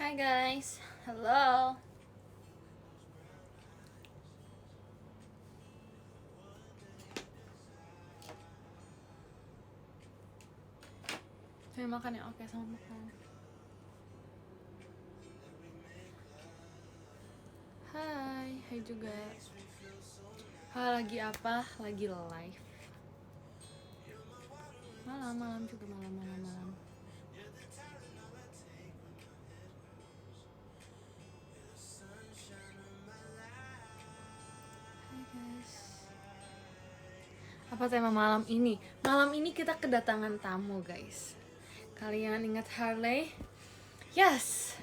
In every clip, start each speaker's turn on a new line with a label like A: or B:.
A: Hi guys, hello. Saya makan ya, oke sama makan. Hai juga. Lagi apa? Lagi live. Malam juga malam. Hai guys. Apa tema malam ini? Malam ini kita kedatangan tamu guys. Kalian ingat Harley? Yes.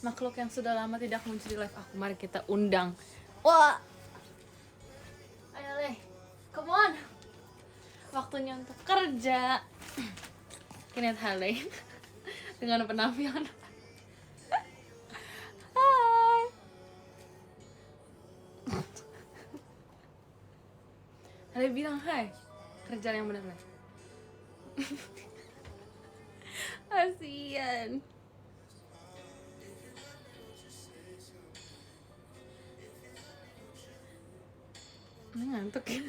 A: Makhluk yang sudah lama tidak muncul di live aku. Mari kita undang. Wah. Ayo Leh. Come on. Waktunya untuk kerja. Ingat Harley dengan penampilan. Hai. Harley bilang hai. Kerja yang benar Leh. Kasian. Ini ngantuk ya?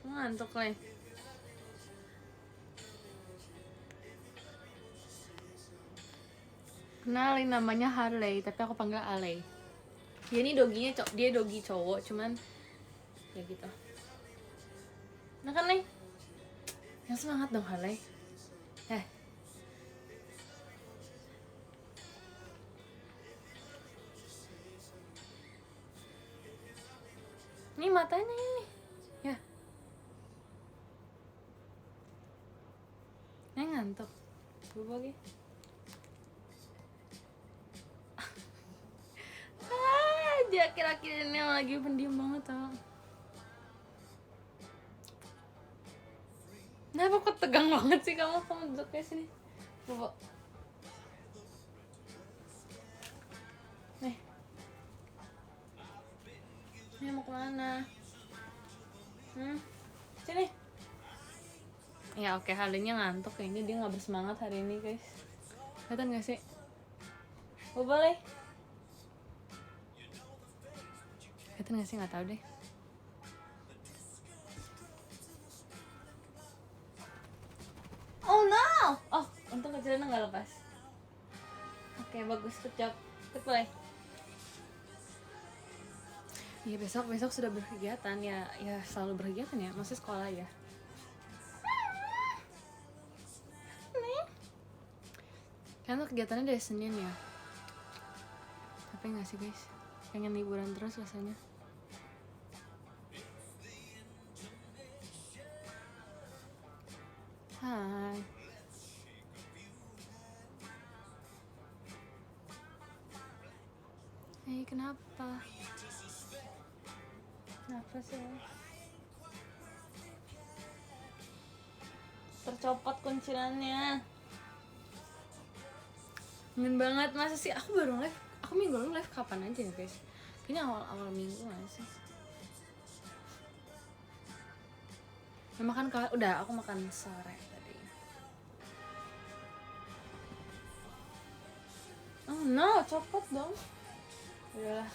A: Ngantuk Leh. Kenalin namanya Harley, tapi aku panggil Ale. Dia ini dia dogi cowok, cuman ya gitu. Nah kan Leh? Yang semangat dong Harley. Ini matanya ini. Ya. Ini ngantuk. Coba lagi. Dia akhir-akhir ini lagi pendiam banget tau. Kenapa kok tegang banget sih kamu duduk kayak sini? Coba. Nih. Ini mau kemana? Sini. Ya oke, Harley-nya ngantuk kayaknya, dia nggak bersemangat hari ini guys. Kelihatan nggak sih? Boleh. Kelihatan nggak sih? Nggak tahu deh. Oh no! Oh, untung kecilnya nggak lepas. Oke, bagus, kecap. Boleh. Iya, besok sudah berkegiatan ya selalu berkegiatan ya, masih sekolah ya. Nih. Kan kegiatannya dari Senin ya. Tapi nggak sih guys, pengen liburan terus rasanya. Hai. Hei, kenapa? Kenapa sih? Tercopot kuncirannya. Ingin banget, masa sih? Aku baru live. Aku minggu lalu live kapan aja ya guys? Kayaknya awal minggu nggak sih? Ya, udah aku makan sore tadi. Oh no, copot dong. Udahlah,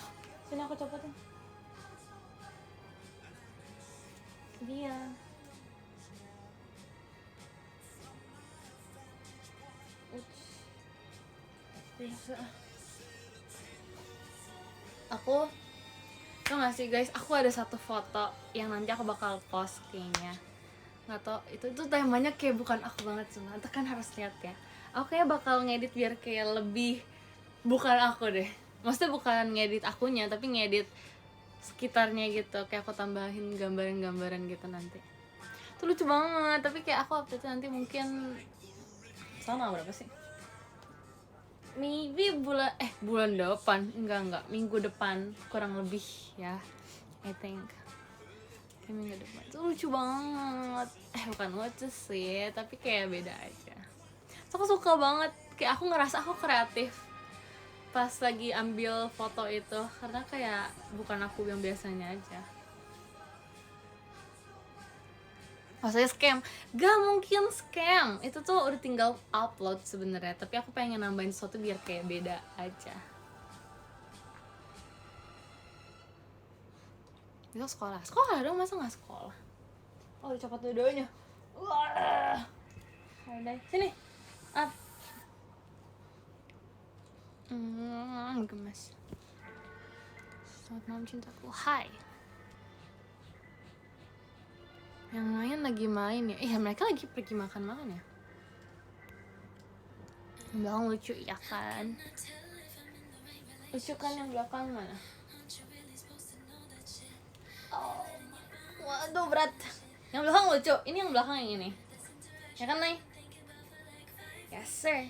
A: sini aku copotin. Dia. Bisa. Aku tau gak sih guys, aku ada satu foto yang nanti aku bakal post kayaknya. Nggak tau, itu temanya kayak bukan aku banget cuma itu kan harus lihat ya. Aku kayak bakal ngedit biar kayak lebih bukan aku deh. Maksudnya bukan ngedit akunya, tapi ngedit sekitarnya gitu. Kayak aku tambahin gambaran-gambaran gitu nanti. Itu lucu banget, tapi kayak aku update nanti mungkin sama berapa sih? Maybe bulan depan, enggak, minggu depan kurang lebih ya, I think. Kayak minggu depan itu lucu banget. Bukan lucu sih, tapi kayak beda aja. So, aku suka banget, kayak aku ngerasa aku kreatif pas lagi ambil foto itu, karena kayak bukan aku yang biasanya aja. Maksudnya scam, gak mungkin scam. Itu tuh udah tinggal upload sebenarnya. Tapi aku pengen nambahin sesuatu biar kayak beda aja. Besok sekolah. Sekolah dong, masa gak sekolah? Oh, dicopot dua-duanya. Wah. Udah, sini. Up. Gemes. Selamat malam cintaku. Hai. Yang lain lagi main ya. Mereka lagi pergi makan-makan ya. Yang belakang lucu ya kan. Lucu kan yang belakang mana? Oh. Waduh berat. Yang belakang lucu. Ini yang belakang yang ini. Ya kan, Nay? Yes sir.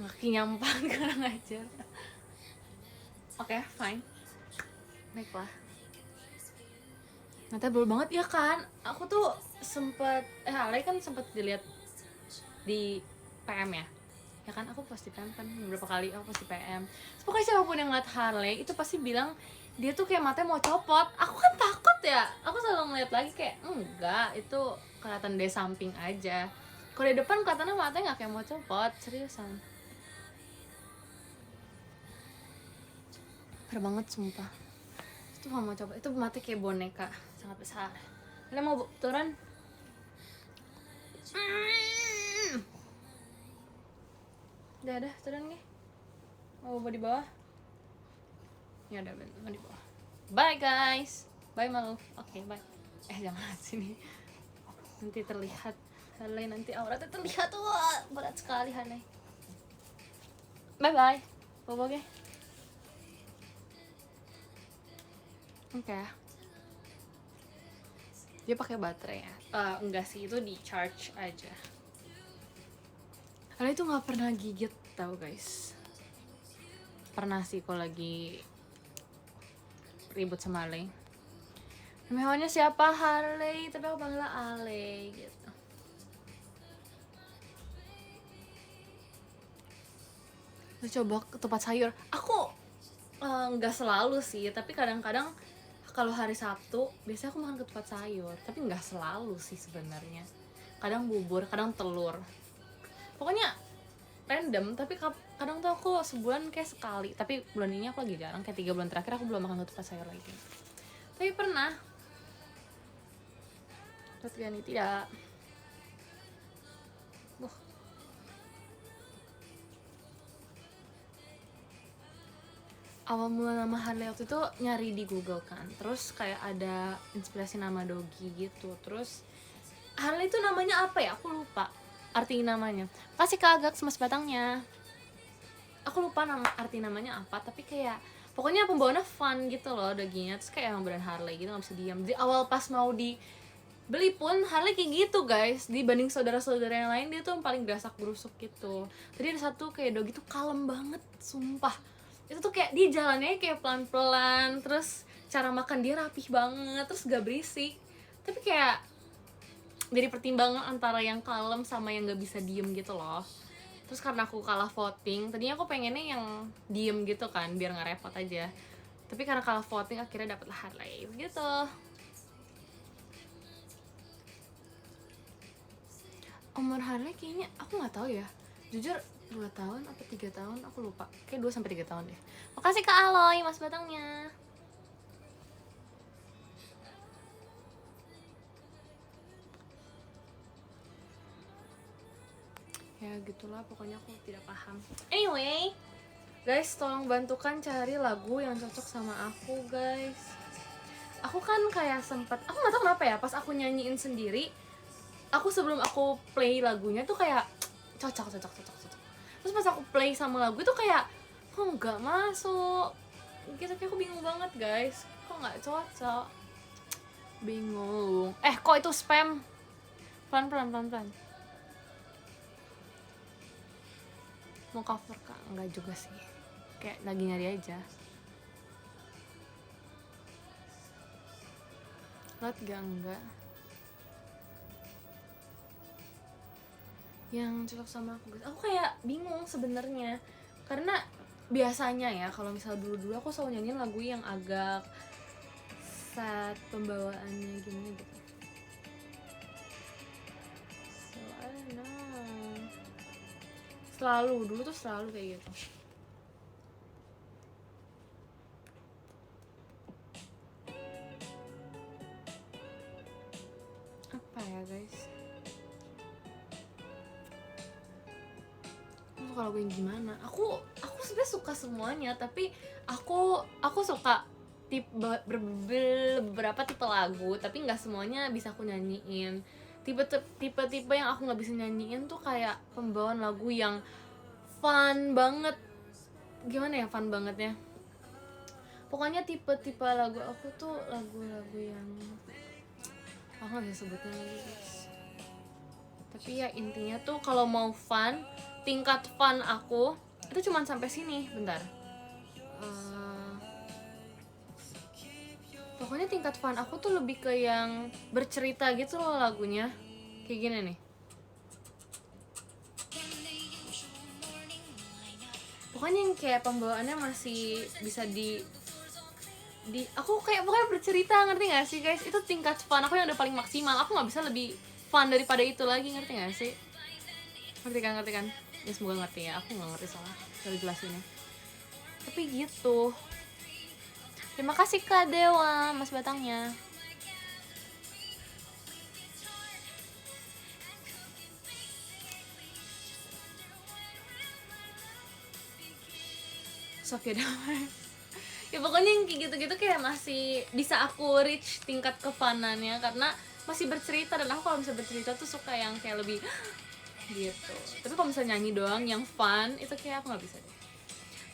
A: Kaki nyampang kurang ajar. Oke, fine. Baiklah. Nah, tebel banget ya kan? Aku tuh sempet Ale kan sempet dilihat di PM ya. Ya kan, aku pasti PM kan beberapa kali aku pasti PM. Pokoknya siapapun yang ngeliat Harley itu pasti bilang dia tuh kayak matanya mau copot. Aku kan takut ya. Aku selalu ngeliat lagi kayak enggak, itu kelihatan dari samping aja. Kalau di depan kelihatannya matanya nggak kayak mau copot, seriusan. Parah banget sumpah. Itu mau coba, itu mati kayak boneka sangat besar. Kalian mau turun? Udah turun nih. Mau di bawah? Ya udah, mau di bawah. Bye guys. Bye malu. Oke, bye. Jangan sini. Nanti terlihat. Halai nanti auratnya terlihat. Wah, berat sekali Halai. Bye bye. Bobo oke. Oke. Dia pakai baterai ya? Enggak sih, itu di charge aja. Ale itu nggak pernah gigit tau guys. Pernah sih kalau lagi ribut sama Ale. Nama hewannya siapa? Harley, tapi aku panggilnya Ale gitu. Terus coba ketupat sayur. Aku nggak selalu sih, tapi kadang-kadang kalau hari Sabtu biasanya aku makan ketupat sayur, tapi nggak selalu sih sebenarnya. Kadang bubur, kadang telur. Pokoknya random, tapi kadang tuh aku sebulan kayak sekali. Tapi bulan ini aku lagi jarang, kayak 3 bulan terakhir aku belum makan ketupat sayur lagi. Tapi pernah. Tapi Gani tidak. Awal mula nama Harley waktu itu nyari di Google kan, terus kayak ada inspirasi nama Dogi gitu. Terus Harley itu namanya apa ya? Aku lupa arti namanya. Kasih kagak sama sebatangnya. Aku lupa arti namanya apa, tapi kayak pokoknya pembawaannya fun gitu loh Doginya. Terus kayak emang beneran Harley gitu, nggak bisa diam. Di awal pas mau dibeli pun Harley kayak gitu guys. Dibanding saudara-saudara yang lain dia tuh yang paling gerasak gerusuk gitu. Tadi ada satu kayak Dogi tuh kalem banget, sumpah. Itu tuh kayak dia jalannya kayak pelan-pelan, terus cara makan dia rapih banget, terus gak berisik. Tapi kayak jadi pertimbangan antara yang kalem sama yang gak bisa diem gitu loh. Terus karena aku kalah voting, tadinya aku pengennya yang diem gitu kan, biar gak repot aja. Tapi karena kalah voting akhirnya dapetlah Harley gitu. Umur Harley kayaknya aku gak tahu ya, jujur 2 tahun apa 3 tahun aku lupa, kayak 2-3 tahun deh. Makasih Kak Aloy mas batangnya. Ya gitulah pokoknya, aku tidak paham. Anyway guys, tolong bantukan cari lagu yang cocok sama aku guys. Aku kan kayak sempet, aku gak tahu kenapa ya, pas aku nyanyiin sendiri, aku sebelum aku play lagunya tuh kayak cocok. Terus pas aku play sama lagu itu kayak kok nggak masuk gitu, kayak aku bingung banget guys, kok nggak cocok, bingung. Kok itu spam. Pelan. Mau cover kak? Enggak juga sih, kayak lagi nyari aja. Lot gak enggak yang cocok sama aku guys. Aku kayak bingung sebenarnya Karena biasanya ya kalau misal dulu aku selalu nyanyiin lagu yang agak sad, pembawaannya gimana gitu. So I don't know. Selalu dulu tuh selalu kayak gitu. Apa ya guys? Aku suka lagu yang gimana? Aku sebenarnya suka semuanya, tapi aku suka beberapa tipe lagu, tapi nggak semuanya bisa aku nyanyiin. Tipe yang aku nggak bisa nyanyiin tuh kayak pembawaan lagu yang fun banget. Gimana ya fun bangetnya? Pokoknya tipe lagu aku tuh lagu-lagu yang aku nggak bisa sebutin lagi guys. Tapi ya intinya tuh kalau mau fun, tingkat fun aku itu cuma sampai sini. Bentar. Pokoknya tingkat fun aku tuh lebih ke yang bercerita gitu loh lagunya. Kayak gini nih. Pokoknya yang kayak pembawaannya masih bisa di aku kayak pokoknya bercerita, ngerti gak sih guys? Itu tingkat fun aku yang udah paling maksimal. Aku gak bisa lebih fun daripada itu lagi, ngerti gak sih? Ngerti kan? Ya semoga ngerti ya, aku gak ngerti salah dari jelasinnya. Tapi gitu. Terima kasih Kak Dewa, Mas Batangnya. Sok ya damai. Ya pokoknya yang kayak gitu-gitu kayak masih bisa aku reach tingkat kefunannya karena masih bercerita, dan aku kalau bisa bercerita tuh suka yang kayak lebih gitu. Tapi kalau misalnya nyanyi doang yang fun itu kayak aku nggak bisa deh.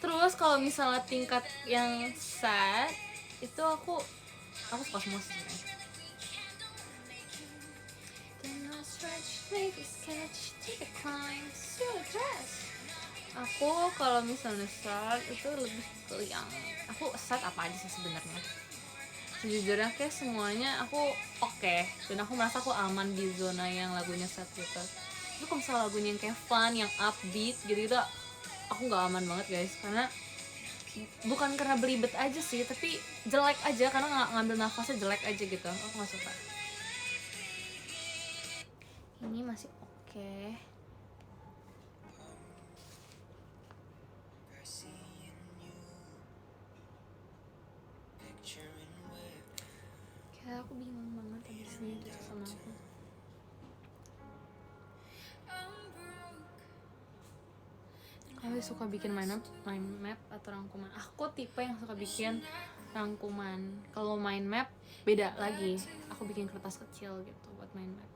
A: Terus kalau misalnya tingkat yang sad itu aku suka semua sih sebenarnya. Aku kalau misalnya sad itu lebih ke yang aku sad apa aja sih sebenarnya. Sejujurnya kayak semuanya aku oke, dan aku merasa aku aman di zona yang lagunya sad gitu. Tapi kalau misalnya lagunya yang kayak fun, yang upbeat gitu aku nggak aman banget guys, karena bukan karena belibet aja sih, tapi jelek aja karena ngambil nafasnya jelek aja gitu. Aku nggak suka. Ini masih oke. Kayak aku bingung banget habis ini sama aku. Kamu suka bikin mind map atau rangkuman? Aku tipe yang suka bikin rangkuman. Kalau mind map beda lagi. Aku bikin kertas kecil gitu buat mind map.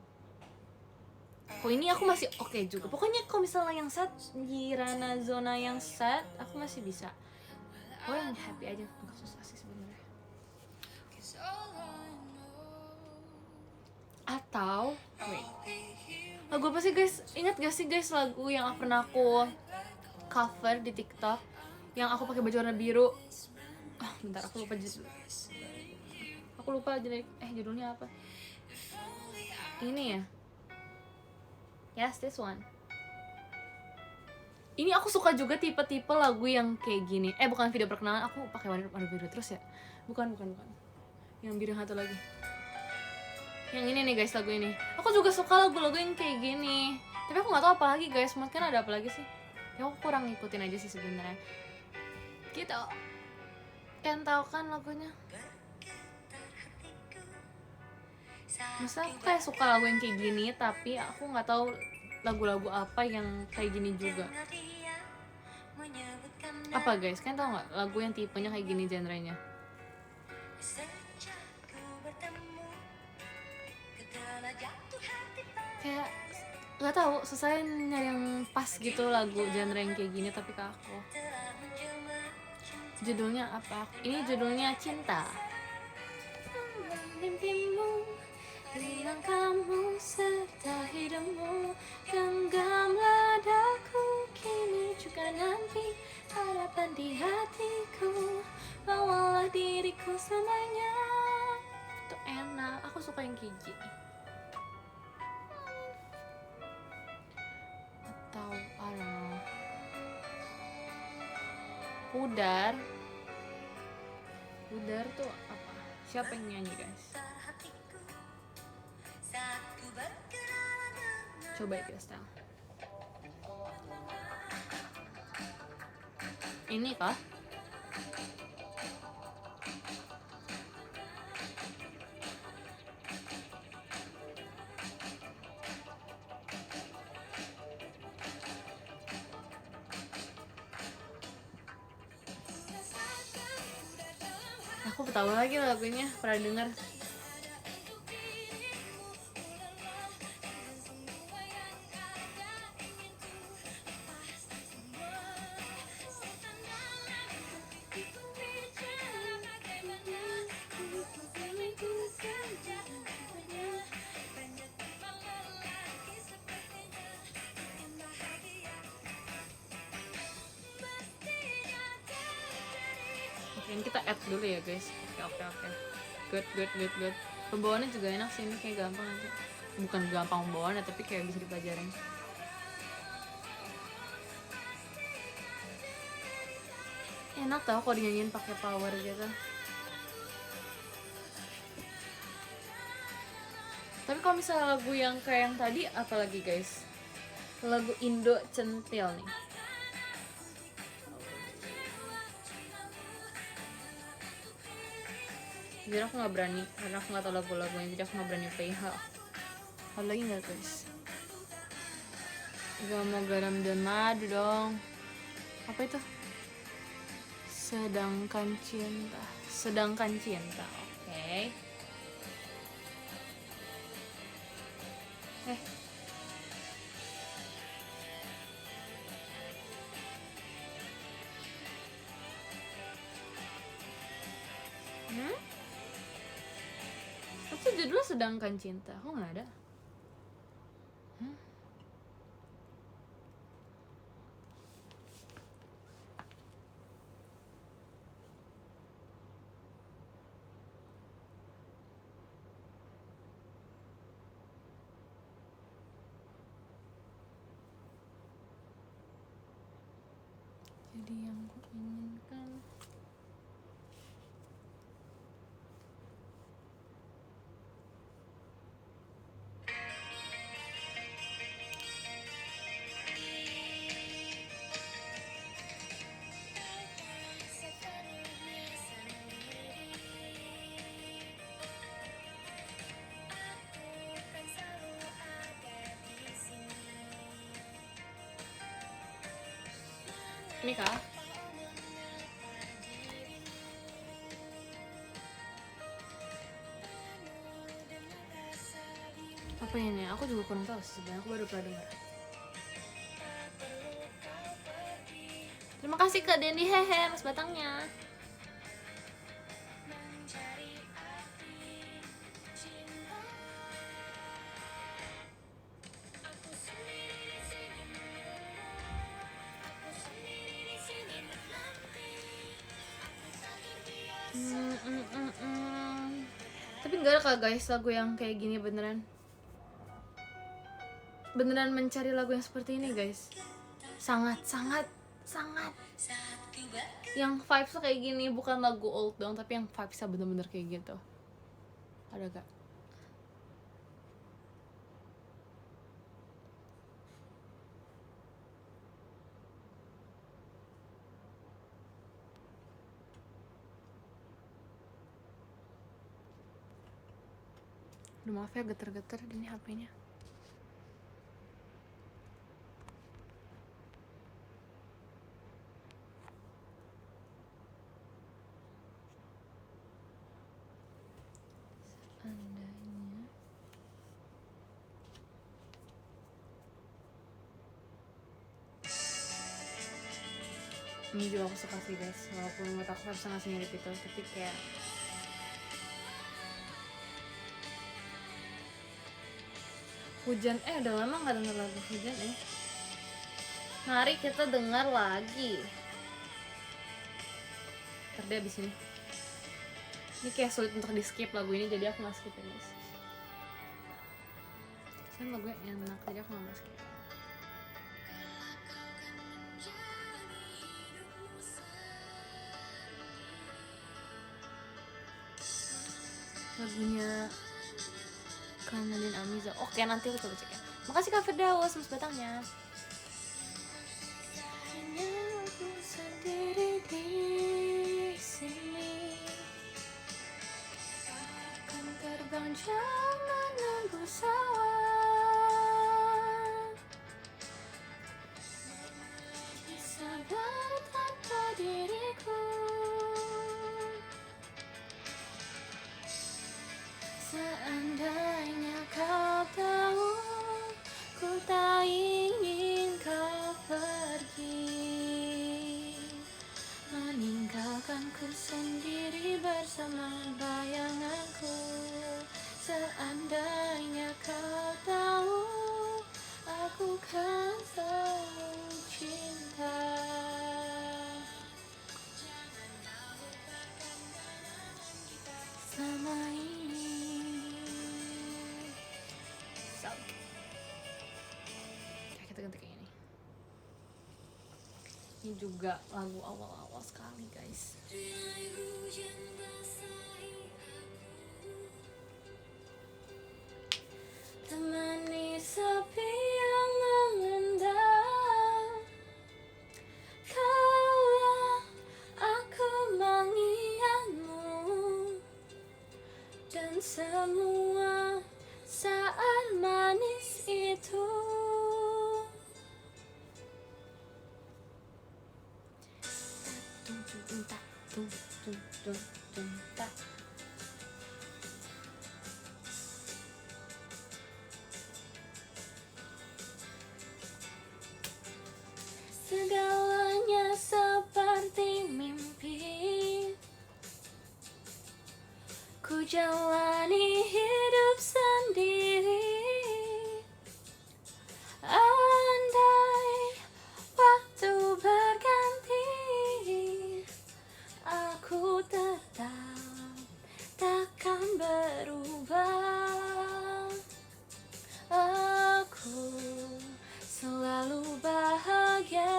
A: Kalau ini aku masih oke juga. Pokoknya kalau misalnya yang sad di ranah zona yang sad, aku masih bisa. Oh yang happy aja, nggak susah sih sebenarnya. Atau wait, lagu apa sih guys? Ingat gak sih guys lagu yang pernah aku cover di TikTok yang aku pakai baju warna biru? Bentar, aku lupa judulnya apa. Ini ya. Yes, this one. Ini aku suka juga tipe-tipe lagu yang kayak gini. Bukan video perkenalan, aku pakai warna biru terus ya. Bukan. Yang biru satu lagi. Yang ini nih guys, lagu ini. Aku juga suka lagu-lagu yang kayak gini. Tapi aku nggak tahu apa lagi guys. Mungkin ada apa lagi sih? Ya aku kurang ngikutin aja sih sebenarnya. Gitu. Kalian tahu kan lagunya? Maksudnya aku kayak suka lagu yang kayak gini, tapi aku nggak tahu lagu-lagu apa yang kayak gini juga. Apa guys? Kalian tahu nggak lagu yang tipenya kayak gini genrenya? Kayak nggak tahu, susah nyari yang pas gitu lagu genre yang kayak gini tapi ke aku. Judulnya apa? Ini judulnya Cinta. Mimpimu, bilang kamu serta hidupmu, genggamlah daku kini juga nanti, harapan di hatiku, bawalah diriku semuanya. Itu enak, aku suka yang kayak gini. Atau I don't know. Pudar. Pudar tuh apa? Siapa yang nyanyi guys? Coba ya guys. Ini kah? Aku tahu lagi lagunya, pernah denger. Oke, kita add dulu ya guys. Oke. Good. Pembawaannya juga enak sih, ini kayak gampang aja. Bukan gampang pembawaannya, tapi kayak bisa dipelajarin. Enak tau kalau dinyanyiin pakai power gitu. Tapi kalau misalnya lagu yang kayak yang tadi, apalagi guys? Lagu Indo Centil nih. Jadi aku nggak berani, karena aku nggak tahu lagu-lagunya, jadi aku nggak berani play. Ada lagi nggak guys? Gak mau garam dan madu dong. Apa itu? Sedangkan cinta. Oke. Apa judulnya Sedangkan Cinta? Kok nggak ada? Jadi yang ku inginkan. Ini kah? Apa ini? Aku juga kurang tahu sih sebenarnya, aku baru pernah dengar. Terima kasih Kak Dendi, hehe, mas batangnya. Tapi enggak kak guys, lagu yang kayak gini beneran mencari lagu yang seperti ini guys. Sangat yang vibes kayak gini, bukan lagu old dong, tapi yang vibesnya bener-bener kayak gitu. Ada gak? Aduh maaf ya, geter-geter ini HP-nya. Ini juga aku suka sih guys, walaupun menurut aku harus ngasih mirip itu, tapi kayak hujan, udah lama gak denger lagu hujan Mari kita dengar lagi. Ntar deh abis ini. Ini kayak sulit untuk di skip lagu ini, jadi aku gak skip guys. Saya lagunya enak, jadi aku gak skip. lagunya Kanadin Amiza. Oke, nanti aku coba cek ya. Makasih Kak Firdaus mas batangnya. Hanya aku sendiri di sini, akan terbang jangan nunggu pesawat, bisa bertanpa diriku. Seandainya kau tahu, ku tak ingin kau pergi, meninggalkanku sendiri bersama bayanganku. Seandainya kau tahu, aku kan selalu cinta. Selama ini kita ganti kayak ini. Ini juga lagu awal-awal sekali guys. Temani sepi yang mengendam, kaulah aku mengingatmu, dan semua saat manis itu. Segalanya seperti mimpi, ku jalani hidup sendiri. Andai waktu berganti, aku tetap takkan berubah. Aku selalu bahagia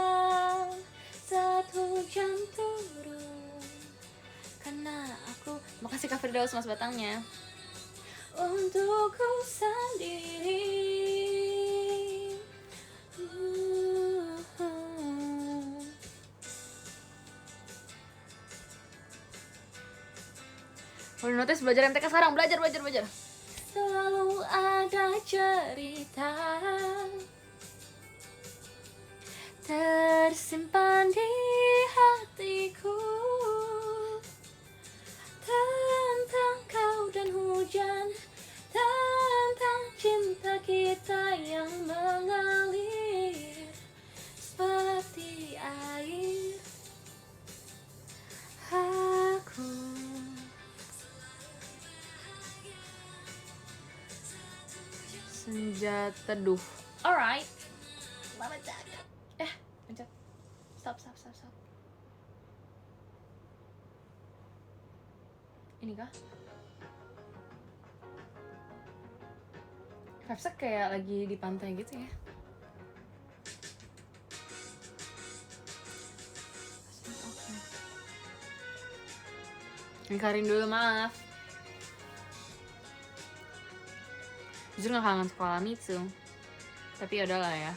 A: saat hujan turun, karena aku. Makasih Kak Firdaus mas batangnya. Untukku sendiri. Udah notice belajar MTK sekarang, belajar. Selalu ada cerita tersimpan di hatiku, tentang kau dan hujan, tentang cinta kita yang mengalir seperti air. Aku senja teduh. Alright. Mama cakap. Pencet. Stop. Ini kah? Vibes-nya kayak lagi di pantai gitu ya. Ngikarin dulu, maaf. Jujur gak kangen sekolah Mitsu, tapi yaudahlah ya.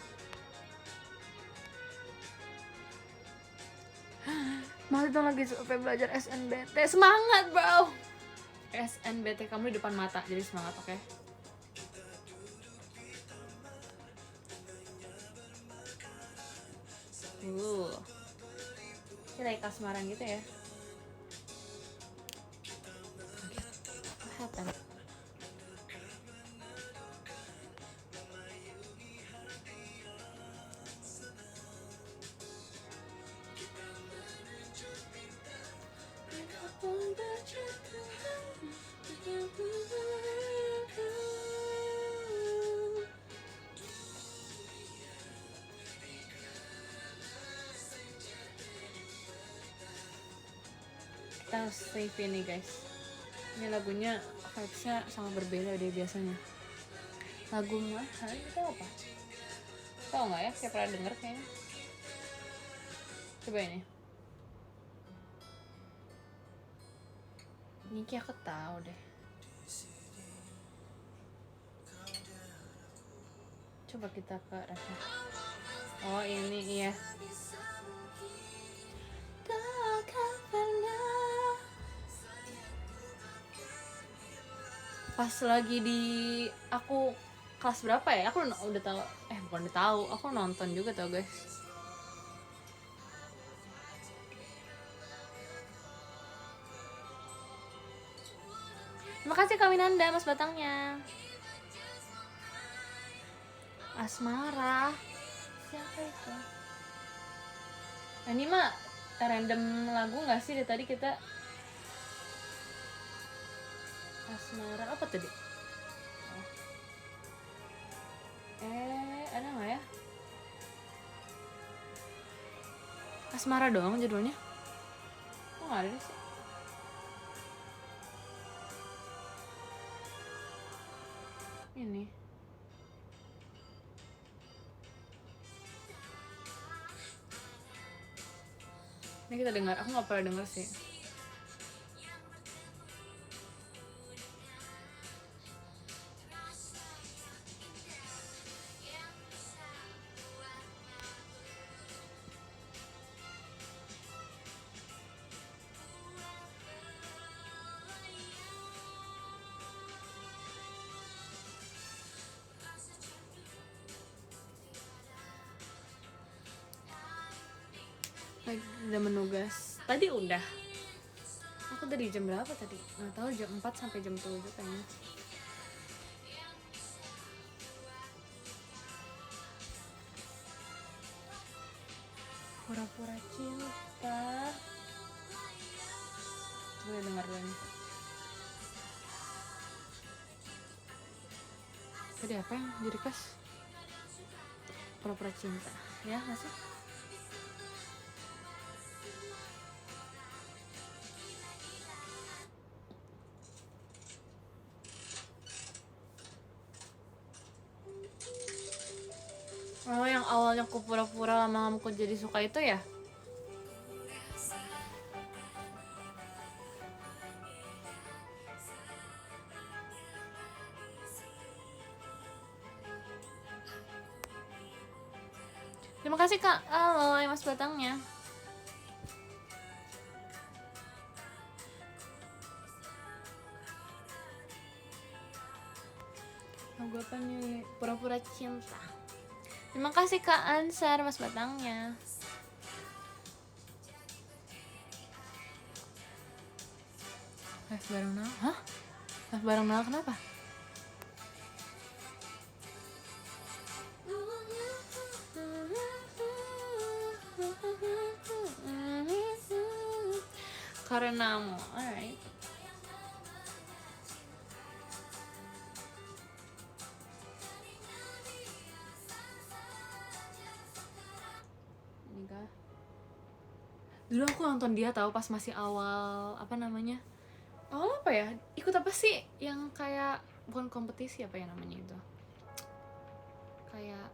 A: Masih tuh lagi sampai belajar SNBT. Semangat bro. SNBT kamu di depan mata, jadi semangat, oke? Kita kayak kasmaran gitu ya. What happened? Kita harus save ini guys. Ini lagunya vibes-nya sangat berbeda dari biasanya. Lagu mahal itu apa? Tahu nggak ya? Kayak pernah denger kayaknya. Coba ini. Ini kayak aku tahu deh. Coba kita ke refnya. Oh ini iya. Pas lagi di aku kelas berapa ya? Aku udah tahu. Bukan udah tahu. Aku nonton juga tau guys. Terima kasih Kak Winanda, Mas Batangnya. Asmara. Siapa itu? Ini mah random lagu nggak sih dari tadi kita? Asmara apa tadi? Ada nggak ya? Asmara doang judulnya? Kok nggak ada sih? Ini. Ini kita dengar. Aku nggak pernah denger sih. Udah menugas. Tadi udah. Aku dari jam berapa tadi? Nggak tahu, jam 4 sampai jam 7 kayaknya. Pura-pura cinta. Coba dengar dulu nih. Tadi apa yang jadi request? Pura-pura cinta. Ya nggak sih? Oh, yang awalnya aku pura-pura lama-lama aku jadi suka itu ya? Terima kasih Kak. Halo, Mas Batangnya. Lagu apa nih? Pura-pura cinta. Terima kasih Kak Ansar, Mas Batangnya. Live bareng Nala? Hah? Live bareng Nala kenapa? Karenamu, alright. Nikah. Dulu aku nonton dia tahu pas masih awal apa namanya? Awal apa ya? Ikut apa sih yang kayak bukan kompetisi apa ya namanya itu? Kayak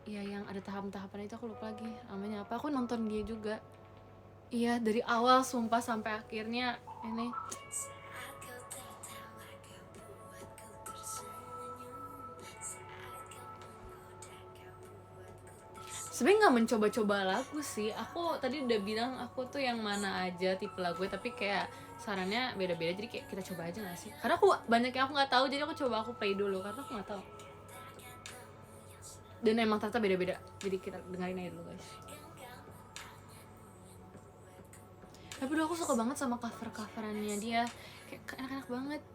A: ya yang ada tahap-tahapan itu aku lupa lagi namanya apa. Aku nonton dia juga. Iya, dari awal sumpah sampai akhirnya ini. Sebenarnya nggak mencoba-coba lagu sih. Aku tadi udah bilang aku tuh yang mana aja tipe lagu, tapi kayak sarannya beda-beda, jadi kayak kita coba aja nggak sih? Karena aku banyak yang aku nggak tahu, jadi aku coba aku play dulu karena aku nggak tahu. Dan emang ternyata beda-beda, jadi kita dengerin aja dulu guys. Tapi dulu aku suka banget sama cover-coverannya dia, kayak enak-enak banget.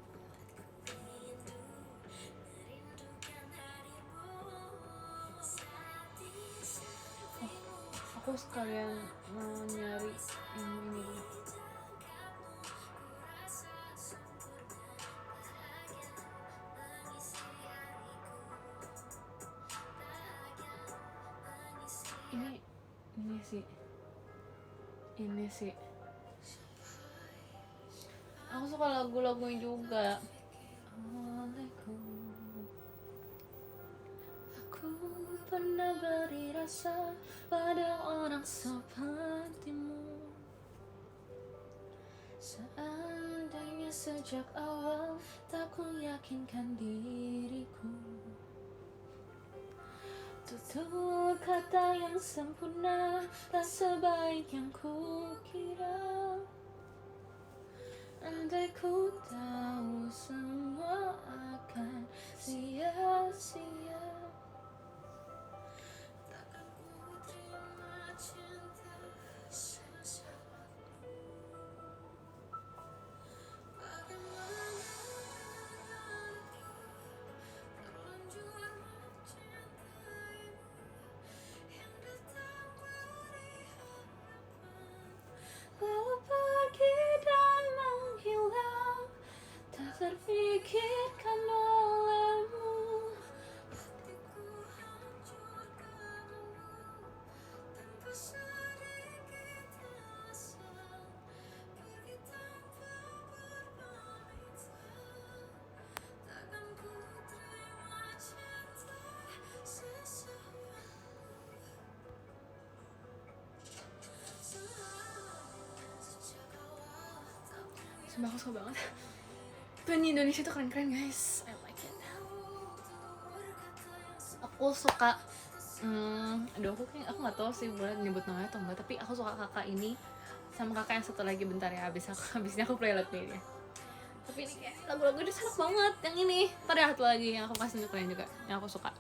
A: Aku sekalian mau nyari yang ini dulu. Ini sih aku suka lagu-lagunya juga. Aku pernah beri rasa pada orang sepertimu. Seandainya sejak awal tak ku yakinkan diriku, Tutur kata yang sempurna tak sebaik yang kukira. Andai ku tahu semua akan sia-sia, takkan ku terima cinta sesamaku. Bagaimana aku terlanjur mencintaimu yang datang beri harapan, lalu pergi dan menghilang, tak terpikirkan olehmu. Hatiku hancur karenamu, tanpa sedikit alasan, pergi tanpa berpamit. Takkan ku terima cinta sesamaku. Sumpah aku suka banget. Penyanyi Indonesia tuh keren-keren guys. I like it. Aku suka aduh aku nggak tahu sih boleh nyebut namanya atau enggak, tapi aku suka kakak ini sama kakak yang satu lagi. Bentar ya, habisnya aku play lagu ini. Tapi ini kayak lagu-lagu ini enak banget. Yang ini ntar ya satu lagi yang aku kasih untuk kalian juga, yang aku suka.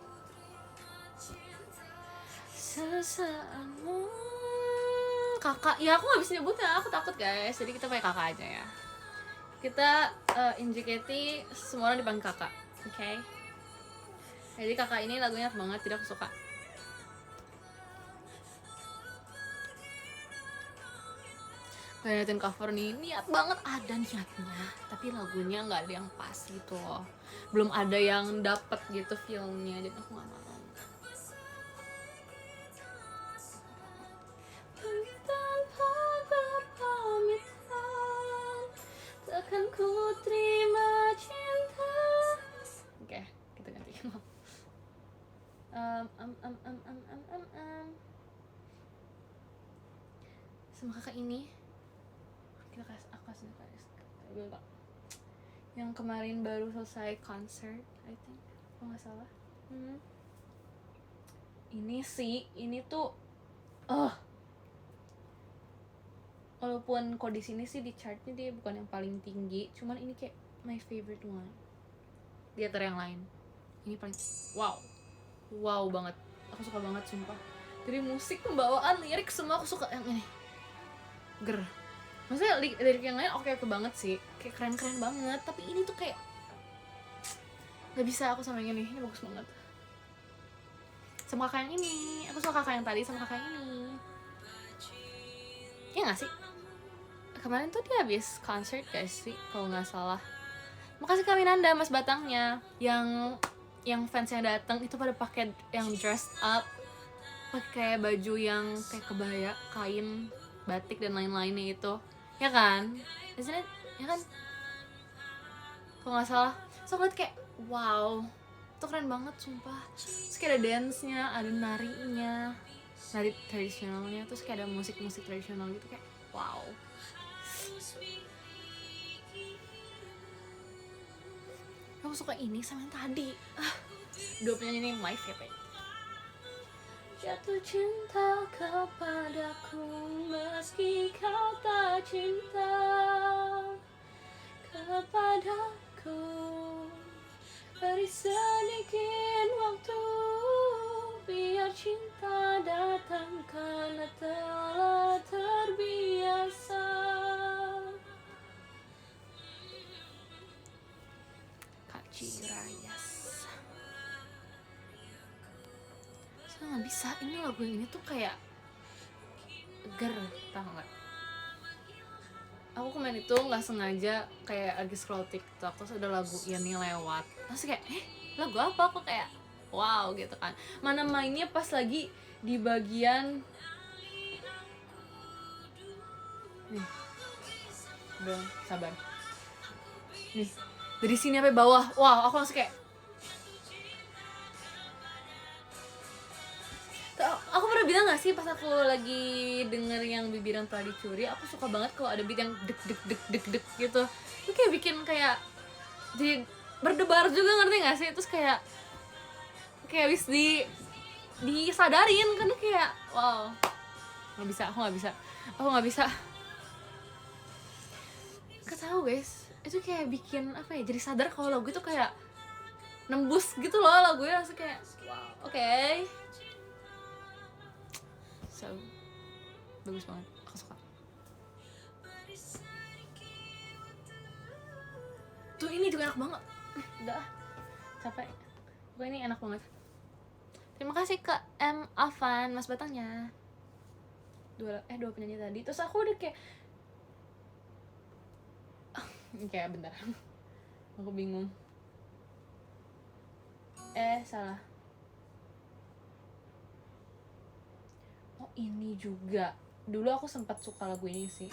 A: Sesaatmu kakak, ya aku nggak bisa nyebutnya, aku takut guys, jadi kita pakai kakak aja ya. Kita in JKT semua orang dipanggil kakak, oke? Jadi kakak ini lagunya enak banget, jadi aku suka. Ngeliatin cover nih, niat banget, ada niatnya, tapi lagunya nggak ada yang pas gitu loh, belum ada yang dapet gitu feelnya, jadi aku nggak mau. Takkan ku terima cinta. Oke, kita ganti. Sama kakak ini kita aku kasih yang kemarin baru selesai concert, I think, kalau nggak salah. Ini tuh walaupun kok di sini sih di chartnya dia bukan yang paling tinggi, cuman ini kayak my favorite one di antara yang lain. Ini paling wow banget, aku suka banget sumpah. Dari musik, pembawaan, lirik, semua aku suka yang ini. Maksudnya lirik yang lain oke banget sih, kayak keren banget, tapi ini tuh kayak nggak bisa aku sama yang ini bagus banget. Sama kakak yang ini, aku suka kakak yang tadi sama kakak yang ini. Ya nggak sih? Kemarin tuh dia habis concert guys sih, kalau nggak salah. Makasih Kak Minanda, Mas Batangnya. Yang fans yang datang itu pada pakai yang dressed up, pakai baju yang kayak kebaya, kain, batik dan lain-lainnya itu, ya kan? Isn't it? Ya kan? Kalau nggak salah. So aku liat kayak wow, itu keren banget sumpah. Terus kayak ada dance-nya, ada narinya, nari tradisionalnya, terus kayak ada musik tradisional gitu, kayak wow. Aku suka ini sama yang tadi. Dua penyanyi ini my favorite. Jatuh cinta kepadaku meski kau tak cinta kepadaku. Beri sedikit waktu biar cinta datang karena telah terbiasa. Cirayas. Saya nggak bisa, ini lagu ini tuh kayak tau nggak? Aku kemarin itu nggak sengaja kayak lagi scroll TikTok, terus ada lagu ini lewat, terus kayak lagu apa? Aku kayak wow gitu kan. Mana mainnya pas lagi di bagian nih, belum sabar nih. Dari sini sampai bawah, wow, aku langsung kayak aku pernah bilang gak sih pas aku lagi denger yang Bibiran Telah Dicuri, aku suka banget kalau ada beat yang dek gitu. Itu kayak bikin kayak jadi berdebar juga, ngerti gak sih? Terus kayak habis disadarin, karena kayak wow, nggak bisa, aku nggak bisa. Gak tau guys, itu kayak bikin apa ya, jadi sadar kalau lagu itu kayak nembus gitu loh, lagunya langsung kayak wow, oke. So bagus banget, aku suka. Tuh ini juga enak banget, udah capek. Pokoknya ini enak banget. Terima kasih ke M. Afan, Mas Batangnya. Dua penyanyi tadi. Terus aku udah kayak bentar. Aku bingung. Salah. Oh ini juga. Dulu aku sempat suka lagu ini sih.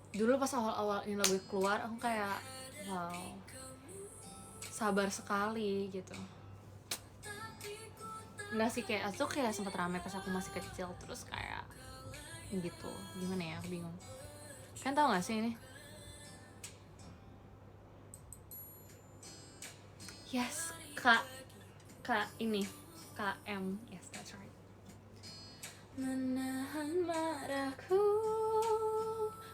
A: Dulu pas awal-awal ini lagu keluar, aku kayak wow, sabar sekali gitu. Enggak sih, kayak itu kayak sempat ramai pas aku masih kecil, terus kayak gitu. Gimana ya, aku bingung. Kan tau gak sih ini? Yes, K ini KM, yes that's right. Menahan marahku.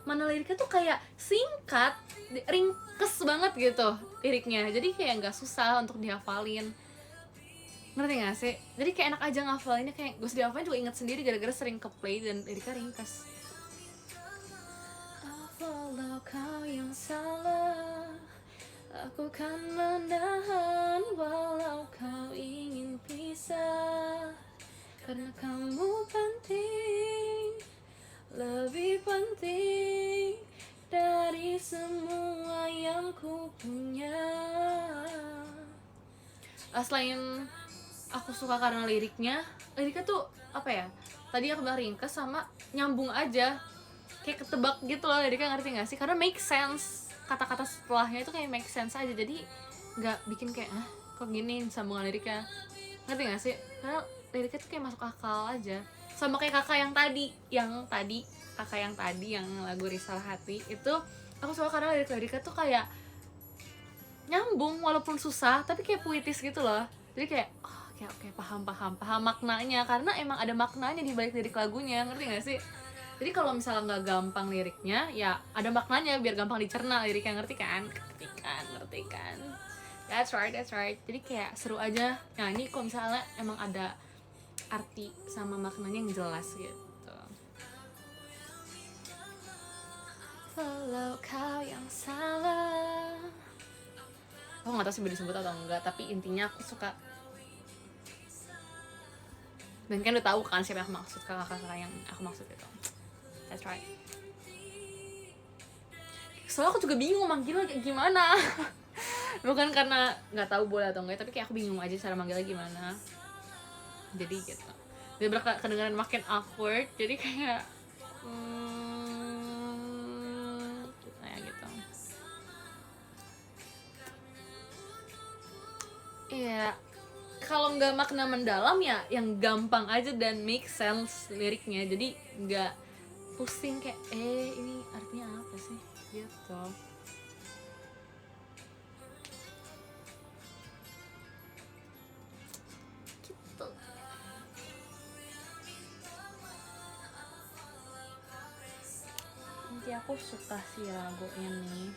A: Mana liriknya tuh kayak singkat, ringkes banget gitu liriknya, jadi kayak nggak susah untuk dihafalin. Ngerti gak sih? Jadi kayak enak aja ngafalinnya, kayak gue dihafalin juga inget sendiri gara-gara sering ke play dan liriknya ringkes. Walau kau yang salah, aku kan menahan. Walau kau ingin pisah, karena kamu penting, lebih penting dari semua yang ku punya. Selain aku suka karena liriknya tuh apa ya, tadi aku bilang ringkes sama nyambung aja, kayak ketebak gitu loh liriknya, ngerti gak sih? Karena make sense, kata-kata setelahnya itu kayak make sense aja, jadi nggak bikin kayak kok gini sambungan liriknya, ngerti gak sih? Karena liriknya tuh kayak masuk akal aja. Sama kayak kakak yang tadi yang lagu Risalah Hati itu, aku suka karena liriknya tuh kayak nyambung walaupun susah, tapi kayak puitis gitu loh. Jadi kayak oke, paham maknanya, karena emang ada maknanya di balik lirik lagunya, ngerti gak sih? Jadi kalau misalnya nggak gampang liriknya, ya ada maknanya biar gampang dicerna liriknya, ngerti kan? Ngerti kan? That's right. Jadi kayak seru aja nyanyi kalau misalnya emang ada arti sama maknanya yang jelas gitu. Walau kau yang salah. Aku nggak tahu sih boleh disebut atau enggak, tapi intinya aku suka. Dan kan udah tahu kan siapa yang aku maksud, kakak-kakak yang aku maksud itu. That's right. Soalnya aku juga bingung manggilnya gimana. Bukan karena nggak tahu boleh atau enggak, tapi kayak aku bingung aja cara manggilnya gimana. Jadi gitu. Dia kedengaran makin awkward, jadi kayak kayak gitu. Iya. Kalau nggak makna mendalam ya yang gampang aja dan make sense liriknya, jadi nggak pusing kayak ini artinya apa sih gitu. Gitu. Nanti aku suka sih lagu ini.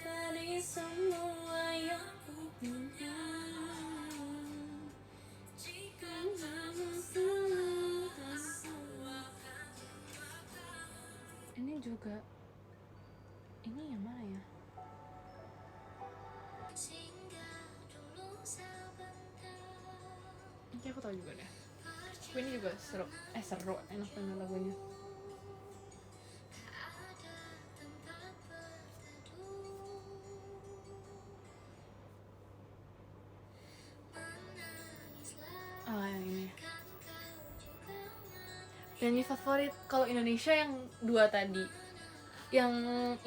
A: Dari semua yang ku punya, ini juga, ini yang mana ya? Ini aku tahu juga deh. Ini juga seru, enak banget lagunya. Yang ini. Penyanyi favorit kalau Indonesia yang dua tadi. Yang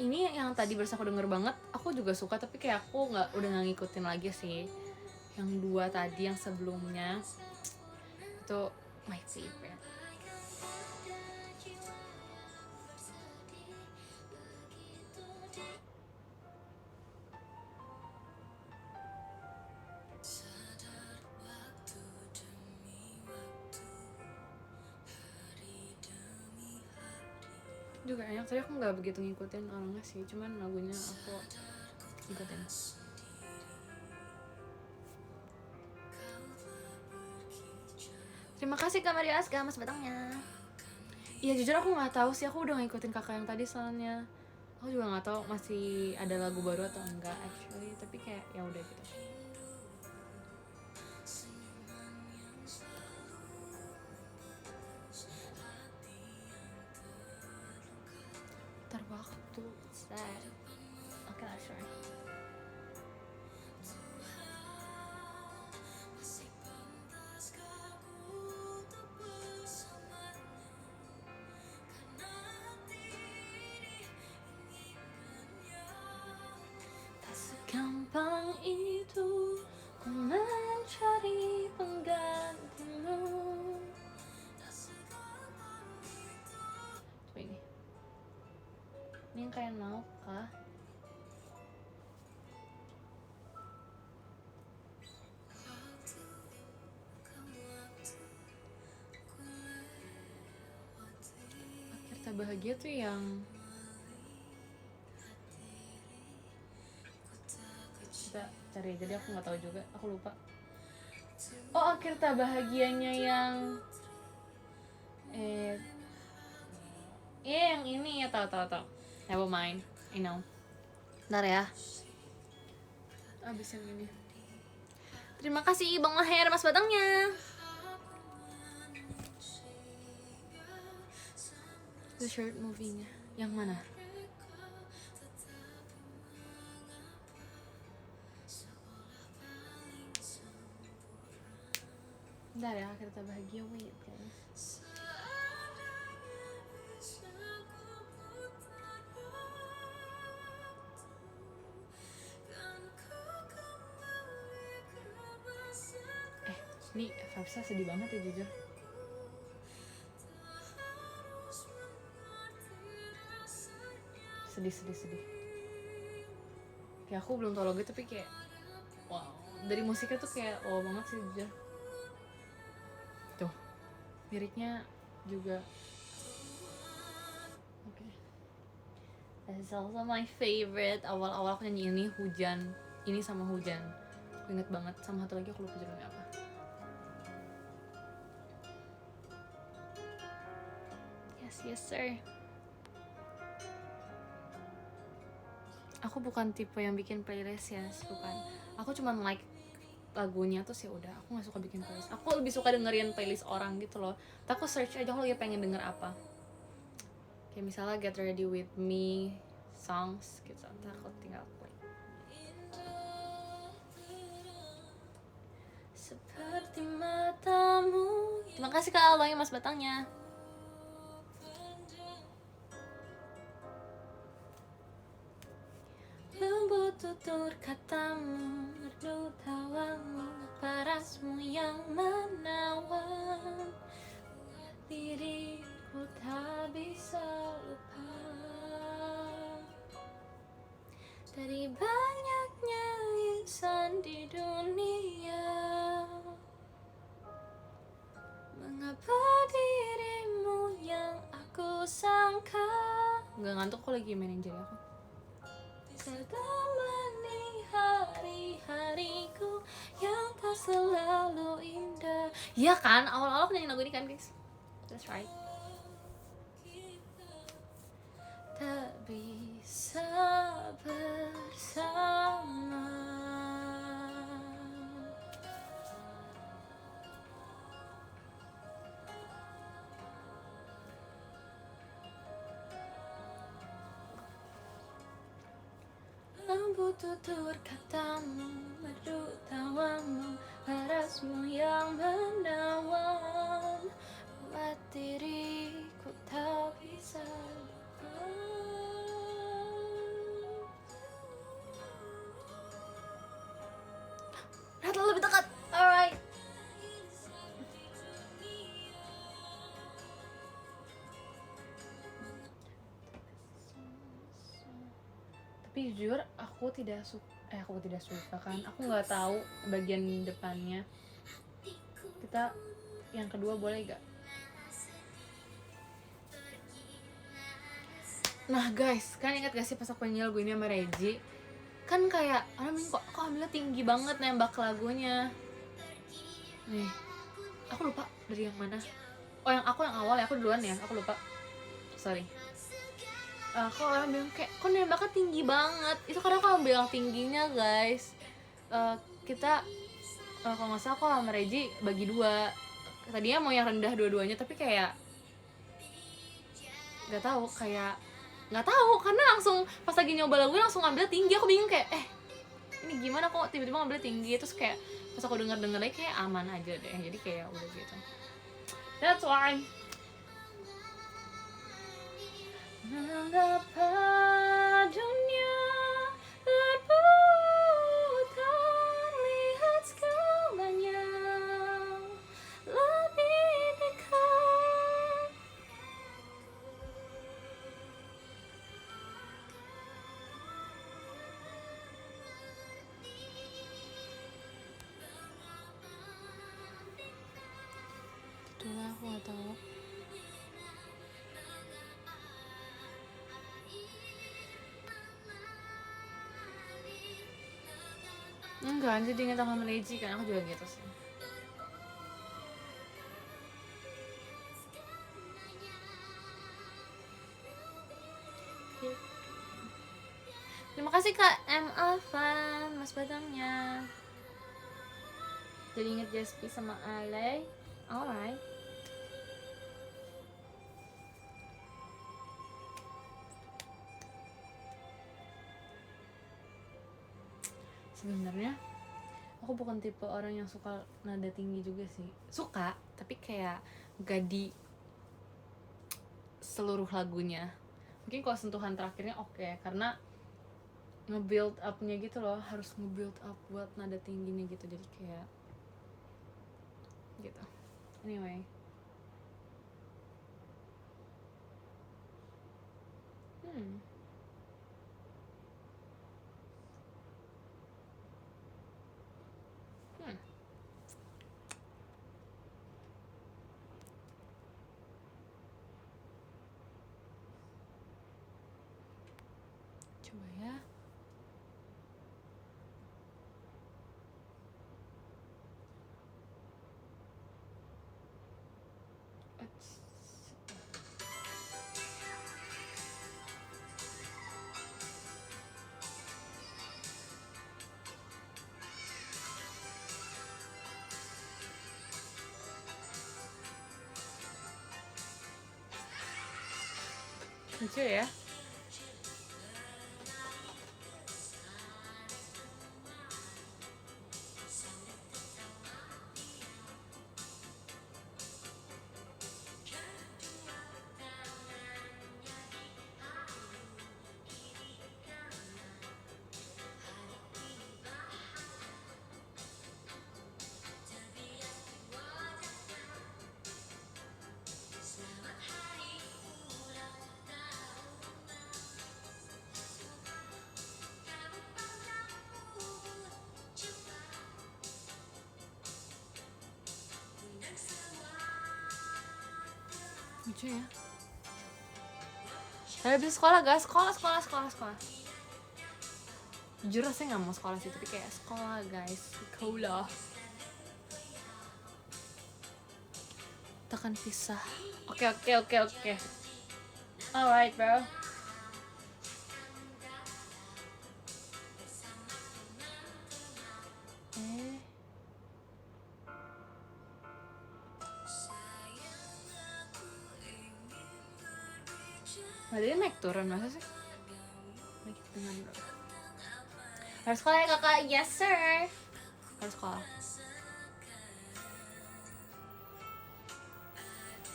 A: ini yang tadi barusan aku denger banget, aku juga suka, tapi kayak aku udah nggak ngikutin lagi sih. Yang dua tadi yang sebelumnya itu my favorite. Juga enak, tadi aku nggak begitu ngikutin orangnya sih, cuman lagunya aku ikutin. Terima kasih Kak Maria Asga, mas batangnya. Iya jujur aku nggak tahu sih, aku udah ngikutin kakak yang tadi soalnya. Aku juga nggak tahu masih ada lagu baru atau enggak actually, tapi kayak ya udah gitu. Terwaktu sad. Oke lah, sure. Tak segampang itu ku mencari penggantimu. Coba ini yang kayak Now kah? Akhir Tak Bahagia tuh yang kita cari, jadi aku nggak tahu juga, aku lupa. Oh, Akhir Tak Bahagianya yang yang ini ya, tahu. Never mind, I know. Bentar ya. Abis yang ini. Terima kasih Bang Maher, mas batangnya. The Shirt movie-nya yang mana? Bentar ya, Akhir Tak Bahagia, wait guys. Ini Fafsa sedih banget ya jujur. Sedih. Kayak aku belum tau lagu tapi kayak wow, dari musiknya tuh kayak wow banget sih jujur. Tuh, liriknya juga oke. This is also my favorite. Awal-awal aku nyanyi ini hujan, ini sama hujan. Aku inget banget, sama satu lagi aku lupa judulnya apa. Yes sir. Aku bukan tipe yang bikin playlist ya, bukan. Aku cuma like lagunya tuh sih udah. Aku nggak suka bikin playlist. Aku lebih suka dengerin playlist orang gitu loh. Tapi aku search aja aku lagi pengen denger apa. Kayak misalnya Get Ready With Me songs gitu. Ntar aku tinggal play. Seperti matamu. Terima kasih Kak Alwang mas batangnya. Lembut tutur katamu, merdu tawamu, parasmu yang menawan. Diriku tak bisa lupa. Dari banyaknya insan di dunia, mengapa dirimu yang aku sangka. Nggak ngantuk, aku lagi mainin jari aku. Temani hari-hariku yang tak selalu indah. Iya kan, awal-awal aku nyanyi lagu ini kan guys. That's right. Tak bisa bersama. Lembut tutur katamu, merdu tawamu, parasmu yang menawan, buat diriku tak bisa lupa. Rata lebih dekat, alright. Tapi jujur aku tidak suka kan, aku nggak tahu bagian depannya. Kita yang kedua boleh gak? Nah guys, kan ingat gak sih pas aku nyanyi lagu ini sama Reji, kan kayak orang bilang kok ambilnya tinggi banget nembak lagunya. Nih, aku lupa dari yang mana. Oh yang awal ya, aku duluan ya, aku lupa. Sorry. Kok orang bilang kayak kok nembaknya tinggi banget. Itu karena aku bilang tingginya guys. Kita kalau nggak salah aku sama Reji bagi dua. Tadinya mau yang rendah dua-duanya tapi kayak nggak tahu karena langsung pas lagi nyoba lagunya langsung ngambil tinggi. Aku bingung kayak ini gimana kok tiba-tiba ngambil tinggi. Terus kayak pas aku denger lagi kayak aman aja deh, jadi kayak udah gitu. That's why mengapa dunia berputar lihat segalanya lebih dekat. Itulah aku gak tahu. Enggak, jadi inget sama Reji kan, aku juga gitu sih. Terima kasih Kak M. Alvan, Mas Badangnya. Jadi inget Jaspi sama Ale. Alright. Sebenarnya aku bukan tipe orang yang suka nada tinggi juga sih. Suka, tapi kayak gak di seluruh lagunya. Mungkin kalau sentuhan terakhirnya oke, karena nge-build up-nya gitu loh, harus nge-build up buat nada tingginya gitu. Jadi kayak gitu. Anyway. Coba ya. Lucu ya. Lucu ya. Saya habis sekolah guys, sekolah. Jujur saya nggak mau sekolah sih, tapi kayak sekolah guys, sekolah. Tekan pisah. Oke. Alright bro. Dia naik turun masa sih? Naik dengan harus sekolah ya kakak, yes sir. Harus sekolah.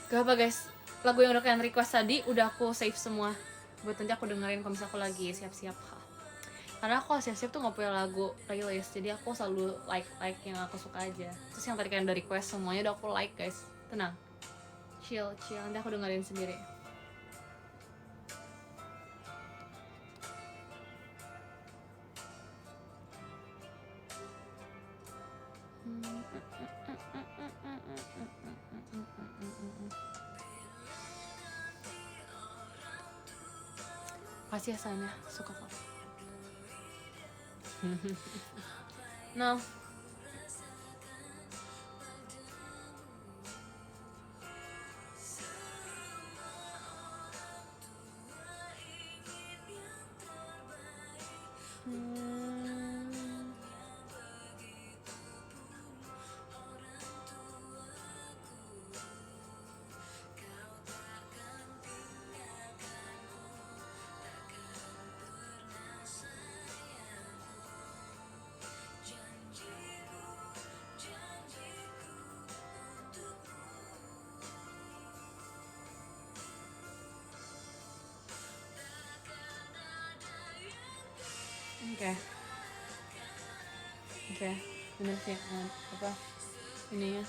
A: Gak apa guys, lagu yang udah kalian request tadi udah aku save semua buat nanti aku dengerin kalau misalnya aku lagi siap-siap. Karena aku siap-siap tuh gak punya lagu playlist, jadi aku selalu like yang aku suka aja. Terus yang tadi kalian udah request semuanya udah aku like guys. Tenang, chill, nanti aku dengerin sendiri. Kasih ya sayangnya, suka kok. No. Oke, bener sih, apa ini ya.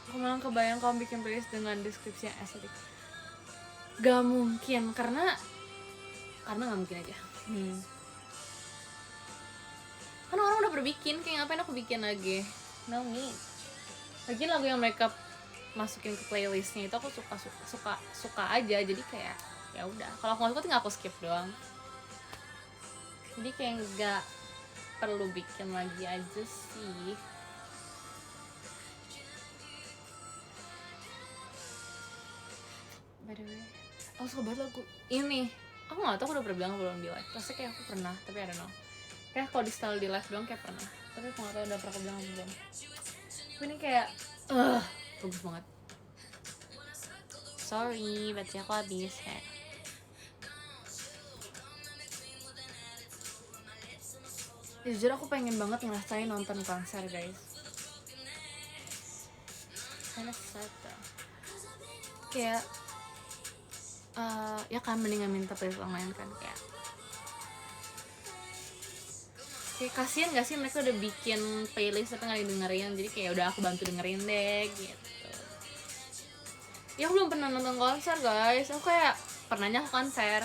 A: Aku malah kebayang kamu bikin playlist dengan deskripsi yang estetik. Gak mungkin, karena gak mungkin aja. Karena orang udah berbikin, kayak ngapain aku bikin lagi? No need. Lagi lagu yang mereka masukin ke playlistnya itu aku suka aja, jadi kayak ya udah, kalau aku nggak suka tinggal aku skip doang. Jadi kayak nggak perlu bikin lagi aja sih. By the way, aku suka banget lagu ini. Aku nggak tahu aku udah pernah bilang belum di live. Rasanya kayak aku pernah, tapi I don't know. Kayak kalau di style di live doang kayak pernah, tapi aku nggak tahu udah pernah aku bilang belum. Ini kayak bagus banget. Sorry, baterai aku habis ya. Jujur aku pengen banget ngerasain nonton konser guys. Karena satu kayak ya kan mendingan minta playlist online kan, kayak kasian gak sih mereka udah bikin playlist tapi gak didengerin, jadi kayak udah aku bantu dengerin deh gitu. Ya aku belum pernah nonton konser guys, aku kayak pernahnya konser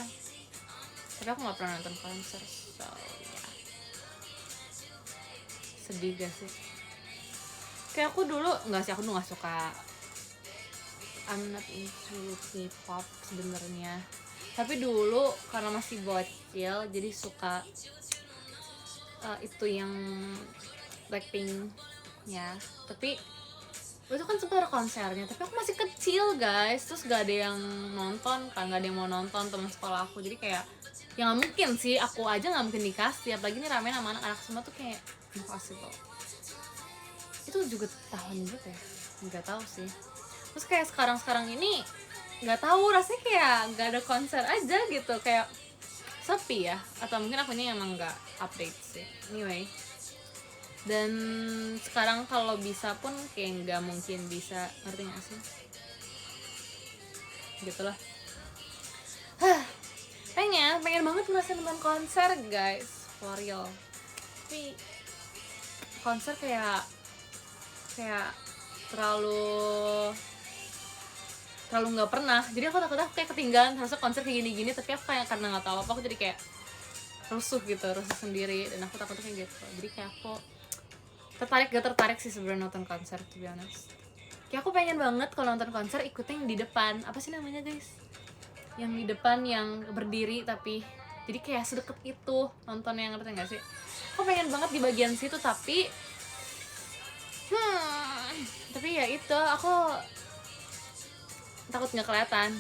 A: tapi aku gak pernah nonton konser, so ya sedih gak sih. Kayak aku dulu gak suka, I'm not into K-pop sebenarnya, tapi dulu karena masih bocil jadi suka itu yang Blackpink ya. Tapi itu kan sempat ada konsernya, tapi aku masih kecil guys, terus gak ada yang nonton kan, gak ada yang mau nonton teman sekolah aku, jadi kayak ya nggak mungkin sih, aku aja nggak mungkin dikasih, apalagi ini rame sama anak-anak semua tuh, kayak impossible. Itu juga tahun berapa ya, nggak tahu sih. Terus kayak sekarang ini nggak tahu, rasanya kayak nggak ada konser aja gitu, kayak sepi ya, atau mungkin akunya emang nggak update sih. Anyway, dan sekarang kalau bisa pun kayak nggak mungkin bisa, ngerti nggak sih? Gitulah. pengen banget ngerasain nonton konser guys, for real. Tapi konser kayak terlalu nggak pernah, jadi aku takutnya kayak ketinggalan, harusnya konser kayak gini-gini, tapi aku kayak karena nggak tahu apa, aku jadi kayak rusuh sendiri, dan aku takutnya kayak gitu. Jadi kayak aku tertarik sih sebenarnya nonton konser, to be honest. Kayak aku pengen banget kalau nonton konser ikutnya yang di depan, apa sih namanya guys, yang di depan yang berdiri, tapi jadi kayak sedekat itu nonton, yang ngerti nggak sih? Aku pengen banget di bagian situ, tapi ya itu aku takut nggak kelihatan.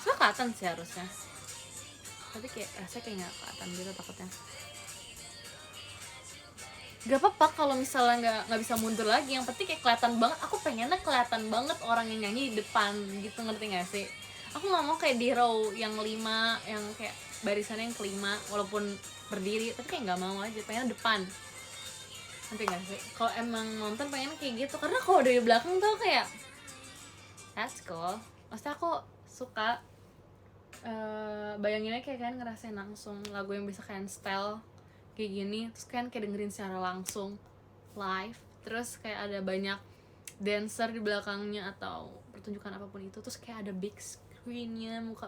A: Soalnya kelihatan sih harusnya, tapi kayak rasanya kayak nggak kelihatan gitu takutnya. Gak apa-apa kalau misalnya nggak bisa mundur lagi, yang penting kayak kelihatan banget. Aku pengennya kelihatan banget orang yang nyanyi di depan gitu, ngerti nggak sih? Aku nggak mau kayak di row yang 5, yang kayak barisannya yang kelima walaupun berdiri, tapi kayak nggak mau aja, pengen depan, ngerti nggak sih? Kalau emang nonton pengen kayak gitu, karena kalau dari belakang tuh kayak that's cool. Maksudnya aku suka bayanginnya kayak kan ngerasain langsung lagu yang bisa kalian style kayak gini, terus kan kayak dengerin secara langsung live, terus kayak ada banyak dancer di belakangnya atau pertunjukan apapun itu, terus kayak ada big screennya, muka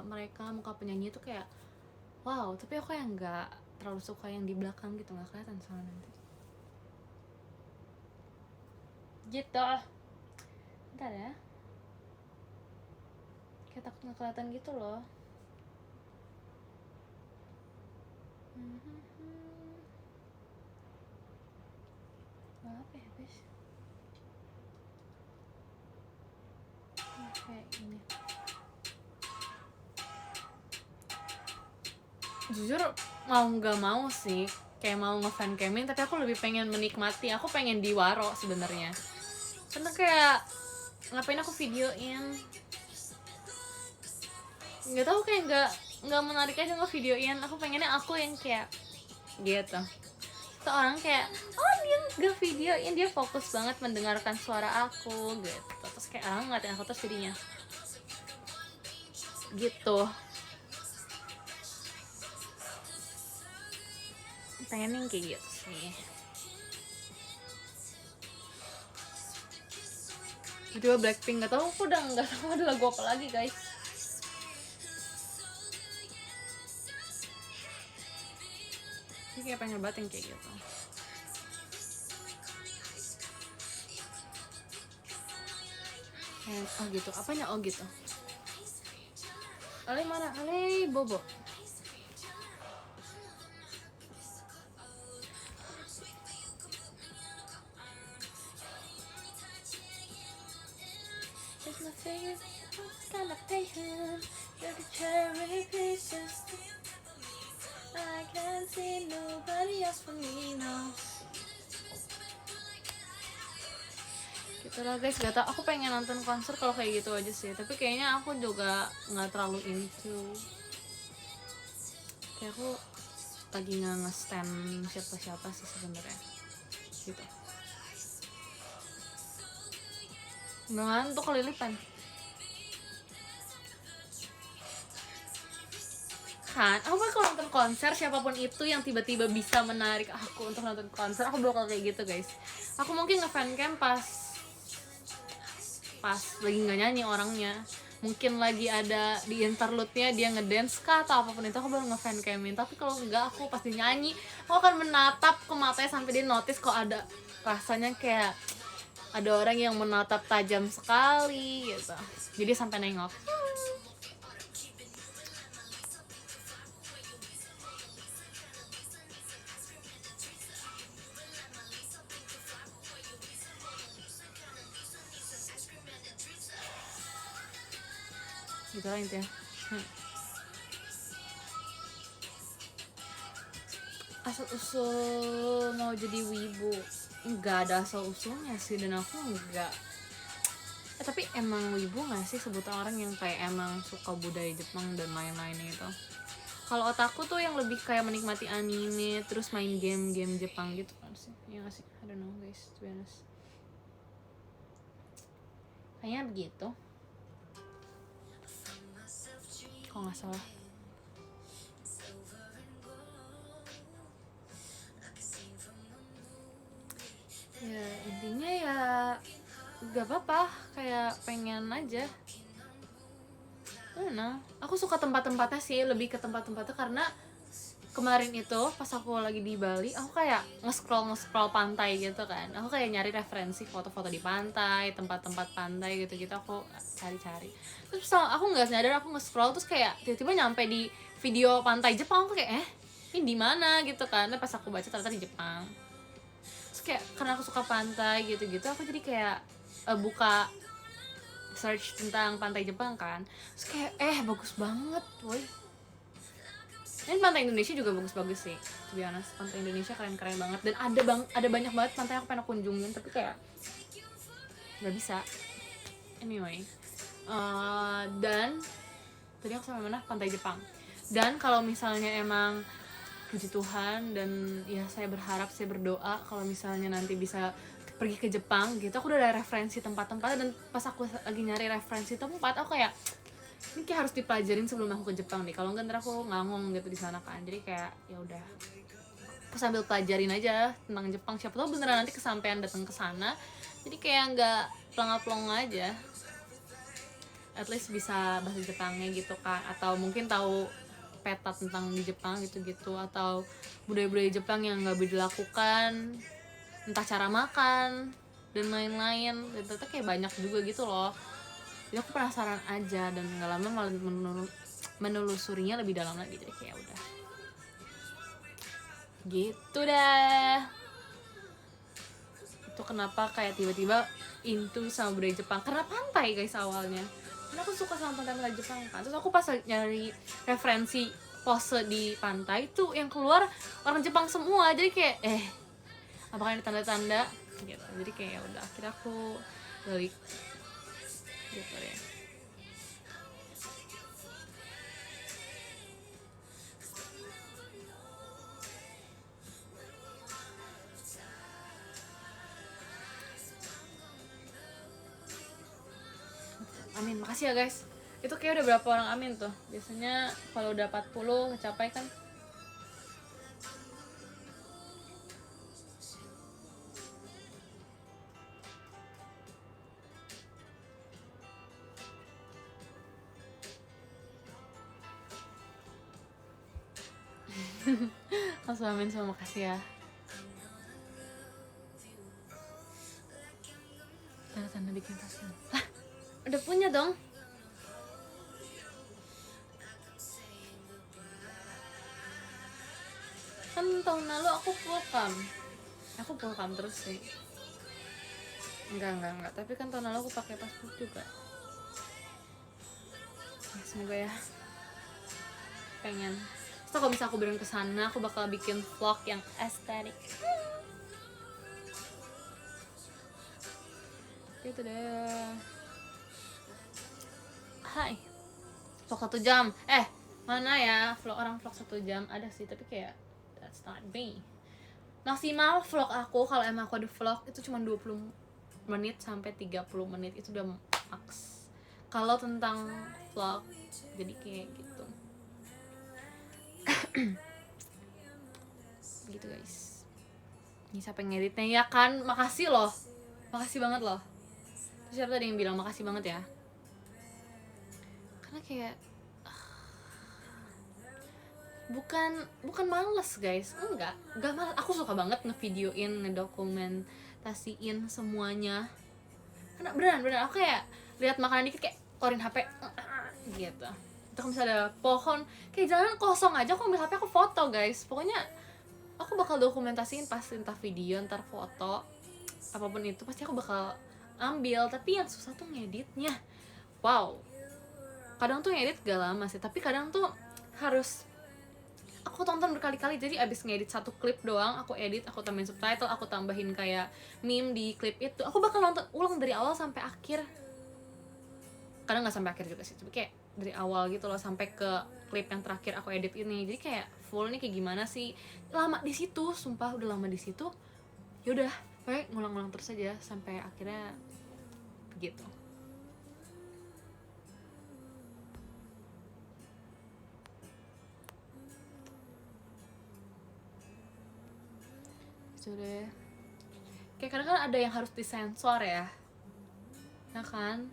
A: penyanyi itu kayak wow. Tapi aku yang nggak terlalu suka yang di belakang gitu, nggak kelihatan soalnya nanti. gitu. Bentar ya, kayak takut nggak kelihatan gitu loh. Apa ya guys, kayak gini. Jujur mau nggak mau sih kayak mau nge-fan camin, tapi aku lebih pengen menikmati. Aku pengen di waro sebenarnya, karena kayak ngapain aku videoin, nggak tahu, kayak nggak menarik aja nge-videoin. Aku pengennya aku yang kayak gitu. Tuh orang kayak dia nggak videoin, dia fokus banget mendengarkan suara aku gitu, terus kayak ngeliatin aku terus jadinya gitu. Pengen yang kayak gitu sih. Kedua Blackpink, nggak tahu, aku udah nggak tahu ada lagu apa lagi guys. Ini kayak pengen banget yang kayak gitu. Oh gitu, apanya? Oh gitu. Ale mana? Ale Bobo. I can't see nobody else for me now. Gitu lah guys, gak tau, aku pengen nonton konser kalau kayak gitu aja sih. Tapi kayaknya aku juga nggak terlalu into. Kayak aku lagi nggak nge-stand siapa-siapa sih sebenarnya. Gitu. Udah ngantuk kelilipan. Kan, aku kalau nonton konser siapapun itu yang tiba-tiba bisa menarik aku untuk nonton konser, aku bakal kayak gitu guys. Aku mungkin nge-fancam pas lagi nggak nyanyi orangnya, mungkin lagi ada di interlude-nya dia ngedance kah atau apapun itu, aku baru nge-fancamin. Tapi kalau enggak, aku pasti nyanyi. Aku akan menatap ke matanya sampai dia notice kok ada rasanya kayak ada orang yang menatap tajam sekali gitu, jadi sampai nengok. Gitu lah intinya. Asal usul mau jadi wibu nggak ada asal usulnya sih, dan aku nggak. Tapi emang wibu nggak sih sebutan orang yang kayak emang suka budaya Jepang dan lain-lainnya itu? Kalau otaku tuh yang lebih kayak menikmati anime terus main game Jepang gitu kan sih, ya nggak sih? I don't know guys, to be honest. Kayaknya begitu kalau nggak salah. Ya intinya ya gak apa-apa, kayak pengen aja. Aku suka tempat-tempatnya sih, lebih ke tempat-tempatnya karena kemarin itu pas aku lagi di Bali, aku kayak nge-scroll pantai gitu kan. Aku kayak nyari referensi foto-foto di pantai, tempat-tempat pantai gitu-gitu, aku cari-cari. Terus aku nggak sadar aku nge-scroll, terus kayak tiba-tiba nyampe di video pantai Jepang. Aku kayak ini di mana gitu kan. Terus pas aku baca ternyata di Jepang. Terus kayak karena aku suka pantai gitu-gitu, aku jadi kayak buka search tentang pantai Jepang kan. Terus kayak bagus banget woy. Ini pantai Indonesia juga bagus-bagus sih, to be honest. Pantai Indonesia keren-keren banget, dan ada banyak banget pantai yang aku pengen kunjungin tapi kayak nggak bisa. Anyway, dan tadi aku sampai mana? Pantai Jepang. Dan kalau misalnya emang puji Tuhan dan ya saya berharap, saya berdoa kalau misalnya nanti bisa pergi ke Jepang gitu, aku udah ada referensi tempat-tempat. Dan pas aku lagi nyari referensi tempat, aku kayak ini kayak harus dipelajarin sebelum aku ke Jepang nih, kalau enggak ntar aku ngangong gitu di sana kan. Jadi kayak ya udah, aku sambil pelajarin aja tentang Jepang, siapa tahu beneran nanti kesampean datang ke sana, jadi kayak nggak plong-plong aja, at least bisa bahasa Jepangnya gitu kan, atau mungkin tahu peta tentang di Jepang gitu-gitu, atau budaya-budaya Jepang yang nggak bisa dilakukan, entah cara makan dan lain-lain, dan ternyata kayak banyak juga gitu loh. Jadi aku penasaran aja dan nggak lama malah menelusurinya lebih dalam lagi, jadi kayak udah gitu dah. Itu kenapa kayak tiba-tiba into sama budaya Jepang, karena pantai guys awalnya. Karena aku suka sama pantai Jepang kan. Terus aku pas nyari referensi pose di pantai tuh yang keluar orang Jepang semua, jadi kayak apakah ini tanda-tanda gitu. Jadi kayak ya udah akhirnya aku balik gitu ya. Amin, makasih ya guys. Itu kayak udah berapa orang amin tuh. Biasanya kalau udah 40 kecapai kan. Langsung amin semua, makasih ya. Tanda-tanda bikin tas. Lah, udah punya dong. Kan tahun lalu aku full cam terus sih. Enggak, tapi kan tahun lalu aku pakai passbook juga ya. Semoga ya, pengen. Terus kalau bisa aku beneran kesana, aku bakal bikin vlog yang estetik gitu deh. Hai, vlog 1 jam. Mana ya orang vlog 1 jam? Ada sih, tapi kayak that's not me. Maksimal vlog aku kalau emang aku ada vlog itu cuma 20 menit sampai 30 menit, itu udah max kalau tentang vlog. Jadi kayak gitu. Gitu guys. Ini siapa yang ngeditnya ya kan? Makasih loh. Makasih banget loh. Terus siapa tadi yang bilang makasih banget ya? Karena kayak bukan males guys, enggak males. Aku suka banget ngevideoin, ngedokumentasiin semuanya. Karena beneran aku kayak lihat makanan dikit kayak keluarin HP gitu. Itu kalau misalnya ada pohon kayak jalanan kosong aja, aku ambil HP aku foto guys. Pokoknya aku bakal dokumentasiin, pas entah video entar foto apapun itu pasti aku bakal ambil. Tapi yang susah tuh ngeditnya. Wow, kadang tuh ngedit gak lama sih, tapi kadang tuh harus aku tonton berkali-kali. Jadi abis ngedit satu klip doang, aku edit, aku tambahin subtitle, aku tambahin kayak meme di klip itu, aku bakal nonton ulang dari awal sampai akhir. Kadang nggak sampai akhir juga sih, tapi kayak dari awal gitu loh sampai ke klip yang terakhir aku edit ini. Jadi kayak full nih kayak gimana sih, lama di situ, sumpah udah lama di situ. Yaudah, pokoknya ngulang-ngulang terus aja sampai akhirnya begitu. Sudah kayak kadang kan ada yang harus disensor ya kan,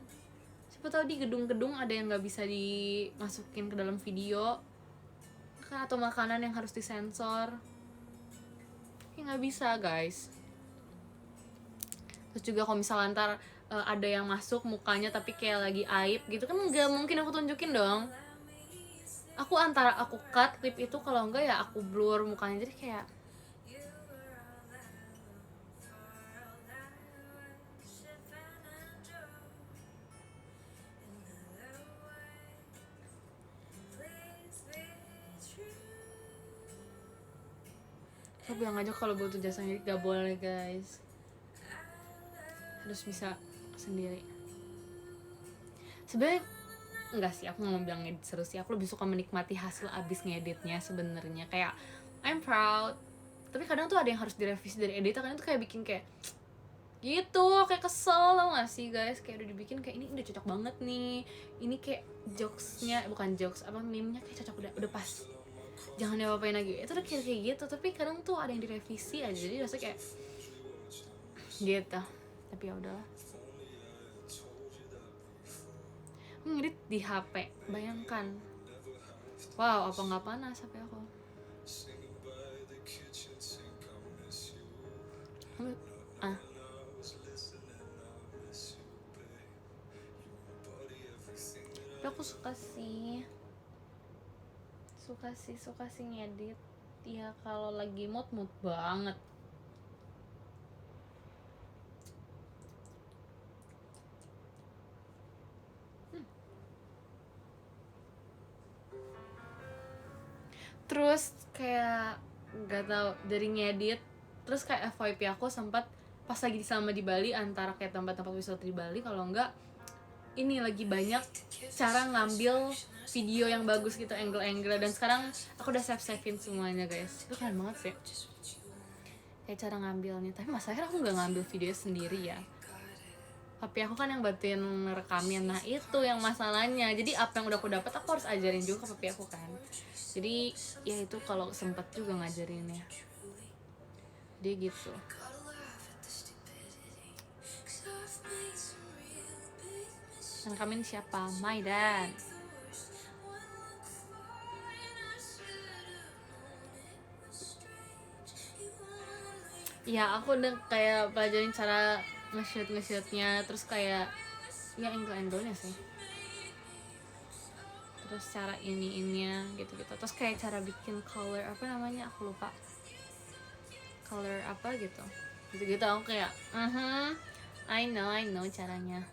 A: siapa tahu di gedung-gedung ada yang nggak bisa dimasukin ke dalam video kan, atau makanan yang harus disensor ya nggak bisa guys. Terus juga kalau misalnya ntar ada yang masuk mukanya tapi kayak lagi aib gitu kan, nggak mungkin aku tunjukin dong. Aku antara aku cut klip itu, kalau enggak ya aku blur mukanya, jadi kayak aku bilang aja kalau butuh jasa ngedit gak boleh guys, harus bisa sendiri. Sebenarnya enggak sih, aku nggak mau bilang ngedit seru sih, aku lebih suka menikmati hasil abis ngeditnya sebenarnya. Kayak I'm proud, tapi kadang tuh ada yang harus direvisi dari editor, kadang tuh kayak bikin kayak gitu, kayak kesel tau gak sih guys. Kayak udah dibikin kayak ini udah cocok banget nih, ini kayak jokesnya, bukan jokes apa, meme-nya kayak cocok, udah pas, jangan diapa-apain lagi. Itu udah kayak gitu, tapi kadang tuh ada yang direvisi aja, jadi rasanya kayak gitu. Tapi ya udahlah, ngedit di HP, bayangkan. Wow, apa nggak panas HP aku. suka sih ngedit ya kalau lagi mood banget. Terus kayak gak tau dari ngedit, terus kayak FYP aku sempat pas lagi selama di Bali antara kayak tempat-tempat wisata di Bali, kalau enggak ini lagi banyak cara ngambil video yang bagus gitu, angle-angle, dan sekarang aku udah save-savein semuanya guys. Itu keren banget sih kayak cara ngambilnya, tapi masalahnya aku nggak ngambil video sendiri ya, tapi aku kan yang bantuin rekamin. Nah itu yang masalahnya, jadi apa yang udah aku dapat aku harus ajarin juga ke papi aku kan, jadi ya itu kalau sempet juga ngajarinnya dia gitu. Yang rekamin siapa? Maidan. Ya aku udah kayak pelajarin cara nge-shootnya, terus kayak ya angle-angle-nya sih, terus cara ininya gitu-gitu, terus kayak cara bikin color apa namanya aku lupa, color apa gitu aku kayak I know caranya.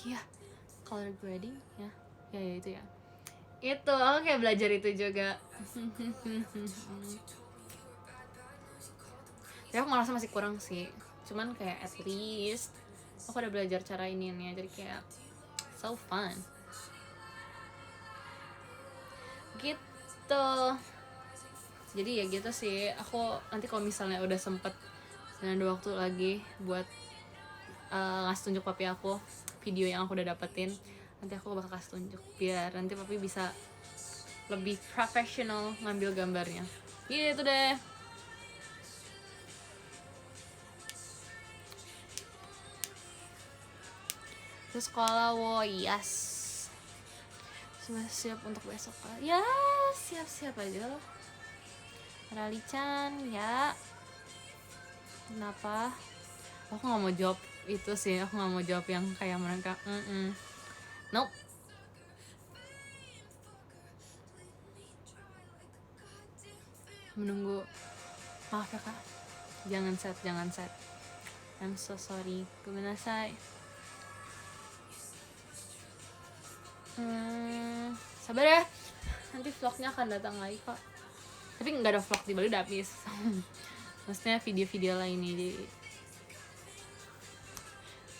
A: Iya, color grading ya itu ya, itu aku kayak belajar itu juga. Ya aku ngerasa masih kurang sih, cuman kayak at least aku udah belajar cara ini jadi kayak so fun gitu. Jadi ya gitu sih, aku nanti kalau misalnya udah sempet dan ada waktu lagi buat ngasih tunjuk papi aku video yang aku udah dapetin, nanti aku bakal kasih tunjuk biar nanti papi bisa lebih profesional ngambil gambarnya gitu deh. Terus sekolah yes, sudah siap untuk besok ya, siap aja loh. Rali-chan ya, kenapa aku nggak mau jawab itu sih, aku nggak mau jawab yang kayak mereka. Nope. Menunggu, maaf ya kak, jangan set, I'm so sorry, gomenasai. Sabar ya, nanti vlognya akan datang lagi kok, tapi nggak ada vlog di Bali, udah habis. Maksudnya video-video lainnya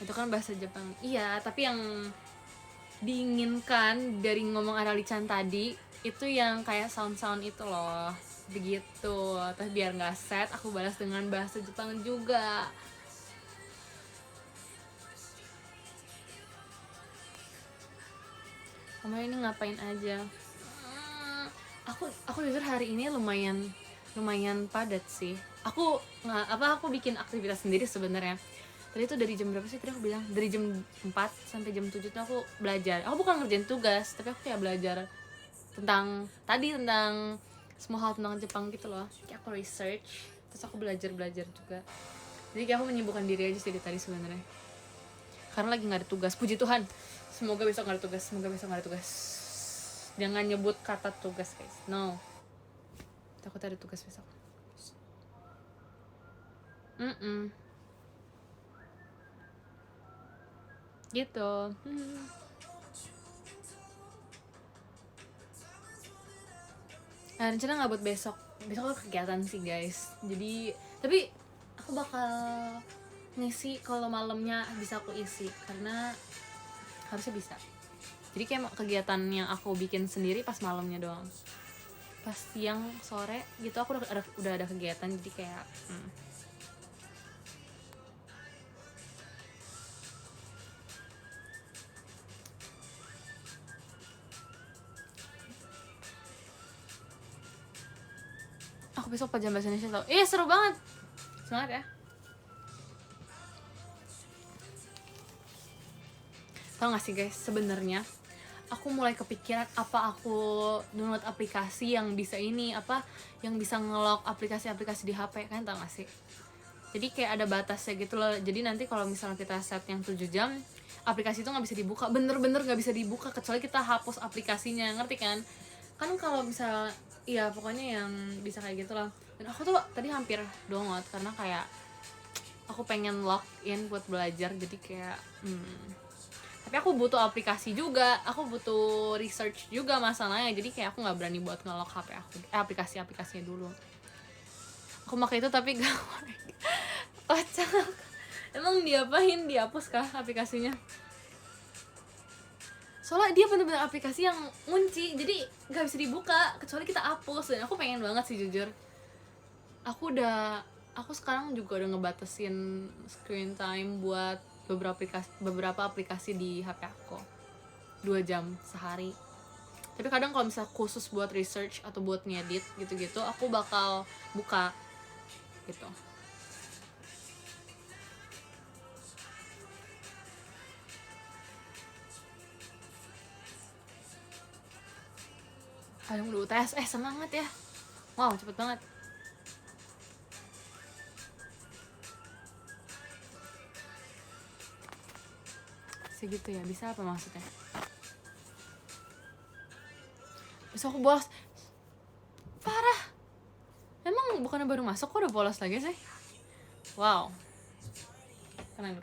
A: itu kan bahasa Jepang. Iya, tapi yang diinginkan dari ngomong Arali-chan tadi itu yang kayak sound itu loh, begitu. Tapi biar nggak set, aku balas dengan bahasa Jepang juga. Kamu ini ngapain aja? Aku jujur hari ini lumayan padat sih. Aku bikin aktivitas sendiri sebenarnya. Tadi itu dari jam berapa sih? Tadi aku bilang dari jam 4 sampai jam 7 tuh aku belajar. Aku bukan ngerjain tugas, tapi aku kayak belajar tentang semua hal tentang Jepang gitu loh. Kayak aku research, terus aku belajar juga. Jadi kayak aku menyibukkan diri aja sih tadi sebenarnya. Karena lagi nggak ada tugas, puji Tuhan. Semoga besok nggak ada tugas. Jangan nyebut kata tugas guys, no. Takut ada tugas besok. Gitu. Rencana nggak buat besok kegiatan sih guys. Jadi tapi aku bakal ngisi kalau malamnya bisa aku isi karena harusnya bisa. Jadi kayak kegiatan yang aku bikin sendiri pas malamnya doang. Pas siang sore gitu aku udah ada kegiatan, jadi kayak aku besok pelajaran bahasa Indonesia tau. Seru banget. Semangat ya. Tau gak sih guys, sebenarnya aku mulai kepikiran apa aku download aplikasi yang bisa yang bisa nge-lock aplikasi-aplikasi di HP, kan tau gak sih? Jadi kayak ada batasnya gitu loh. Jadi nanti kalau misalnya kita set yang 7 jam, aplikasi itu nggak bisa dibuka, bener-bener nggak bisa dibuka kecuali kita hapus aplikasinya, ngerti kan? Kan kalau misal iya pokoknya yang bisa kayak gitu lah. Dan aku tuh tadi hampir download karena kayak aku pengen login buat belajar, jadi kayak tapi aku butuh aplikasi juga, aku butuh research juga masalahnya, jadi kayak aku nggak berani buat nge-lock HP aku, aplikasinya dulu. Aku pakai itu tapi gak work. Kocak. Emang diapain, dihapus kah aplikasinya? Soalnya dia bener-bener aplikasi yang ngunci, jadi nggak bisa dibuka kecuali kita hapus. Dan aku pengen banget sih jujur. Aku sekarang juga udah ngebatasin screen time buat beberapa aplikasi di HP aku 2 jam sehari. Tapi kadang kalau misalnya khusus buat research atau buat ngedit gitu-gitu, aku bakal buka gitu. Kadang udah UTS, semangat ya. Wow, cepet banget. Segitu ya, bisa apa maksudnya? Besok aku bolos. Parah. Emang bukannya baru masuk, kok udah bolos lagi sih? Wow. Keren.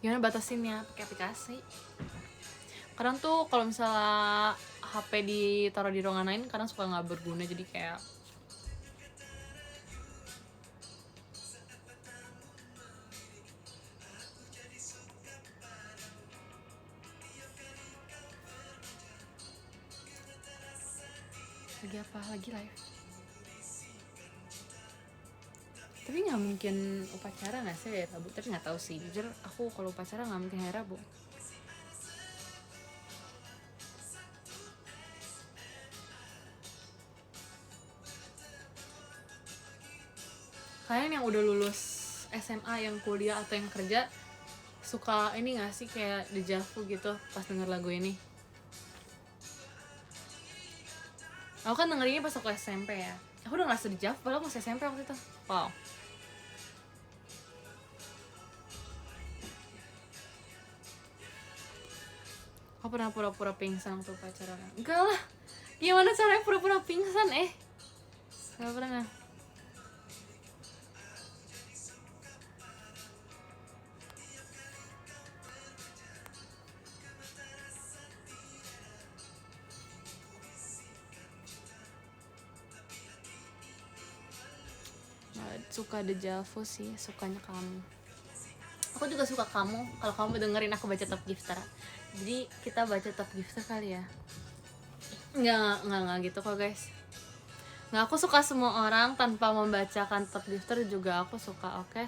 A: Gimana batasinnya? Pakai aplikasi. Kadang tuh kalau misalnya HP ditaruh di ruangan lain kadang suka nggak berguna, jadi kayak lagi apa lagi live. Tapi nggak mungkin upacara nggak sih ya Rabu? Tapi nggak tahu sih, jujur aku kalau upacara nggak mungkin hari Rabu. Kalian yang udah lulus SMA, yang kuliah atau yang kerja, suka ini nggak sih kayak deja vu gitu pas denger lagu ini? Aku kan dengerinnya pas aku SMP ya. Aku udah ngerasa deja vu padahal masih SMP waktu itu. Wow. Aku pernah pura-pura pingsan waktu pacaran. Enggak lah. Gimana caranya pura-pura pingsan Gak pernah. Suka deja vu sih, sukanya kamu. Aku juga suka kamu kalau kamu dengerin aku baca Top Gifter. Jadi kita baca Top Gifter kali ya. Enggak gitu kok guys. Nggak, aku suka semua orang tanpa membacakan Top Gifter juga aku suka, oke?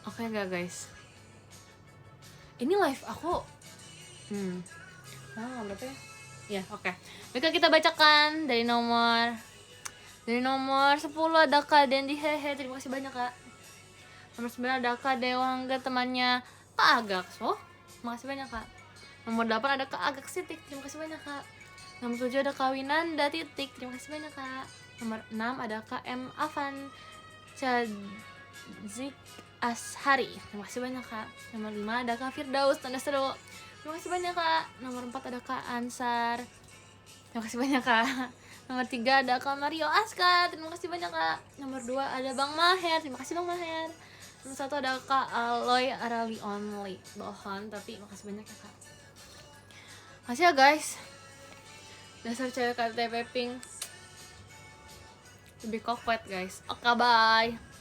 A: Oke nggak guys? Ini live aku berapa ya? Ya, oke. Maka kita bacakan dari nomor 10 ada Kak Dendi Hehe, terima kasih banyak Kak. Nomor 9 ada Kak Dewangga, temannya Kak Agak, terima kasih banyak Kak. Nomor 8 ada Kak Agak Sitik, terima kasih banyak Kak. Nomor 7 ada Kak Winanda Titik, terima kasih banyak Kak. Nomor 6 ada Kak M Avan Chazik Ashari, terima kasih banyak Kak. Nomor 5 ada Kak Firdaus tanda seru, terima kasih banyak Kak. Nomor 4 ada Kak Ansar, terima kasih banyak Kak. Nomor 3 ada Kak Mario Aska, terima kasih banyak Kak. Nomor 2 ada Bang Maher, terima kasih Bang Maher. Nomor 1 ada Kak Aloy Arali Only, bohong tapi makasih banyak ya Kak. Makasih ya guys. Dasar cewek KTP pink lebih kokpet guys. Oke, bye.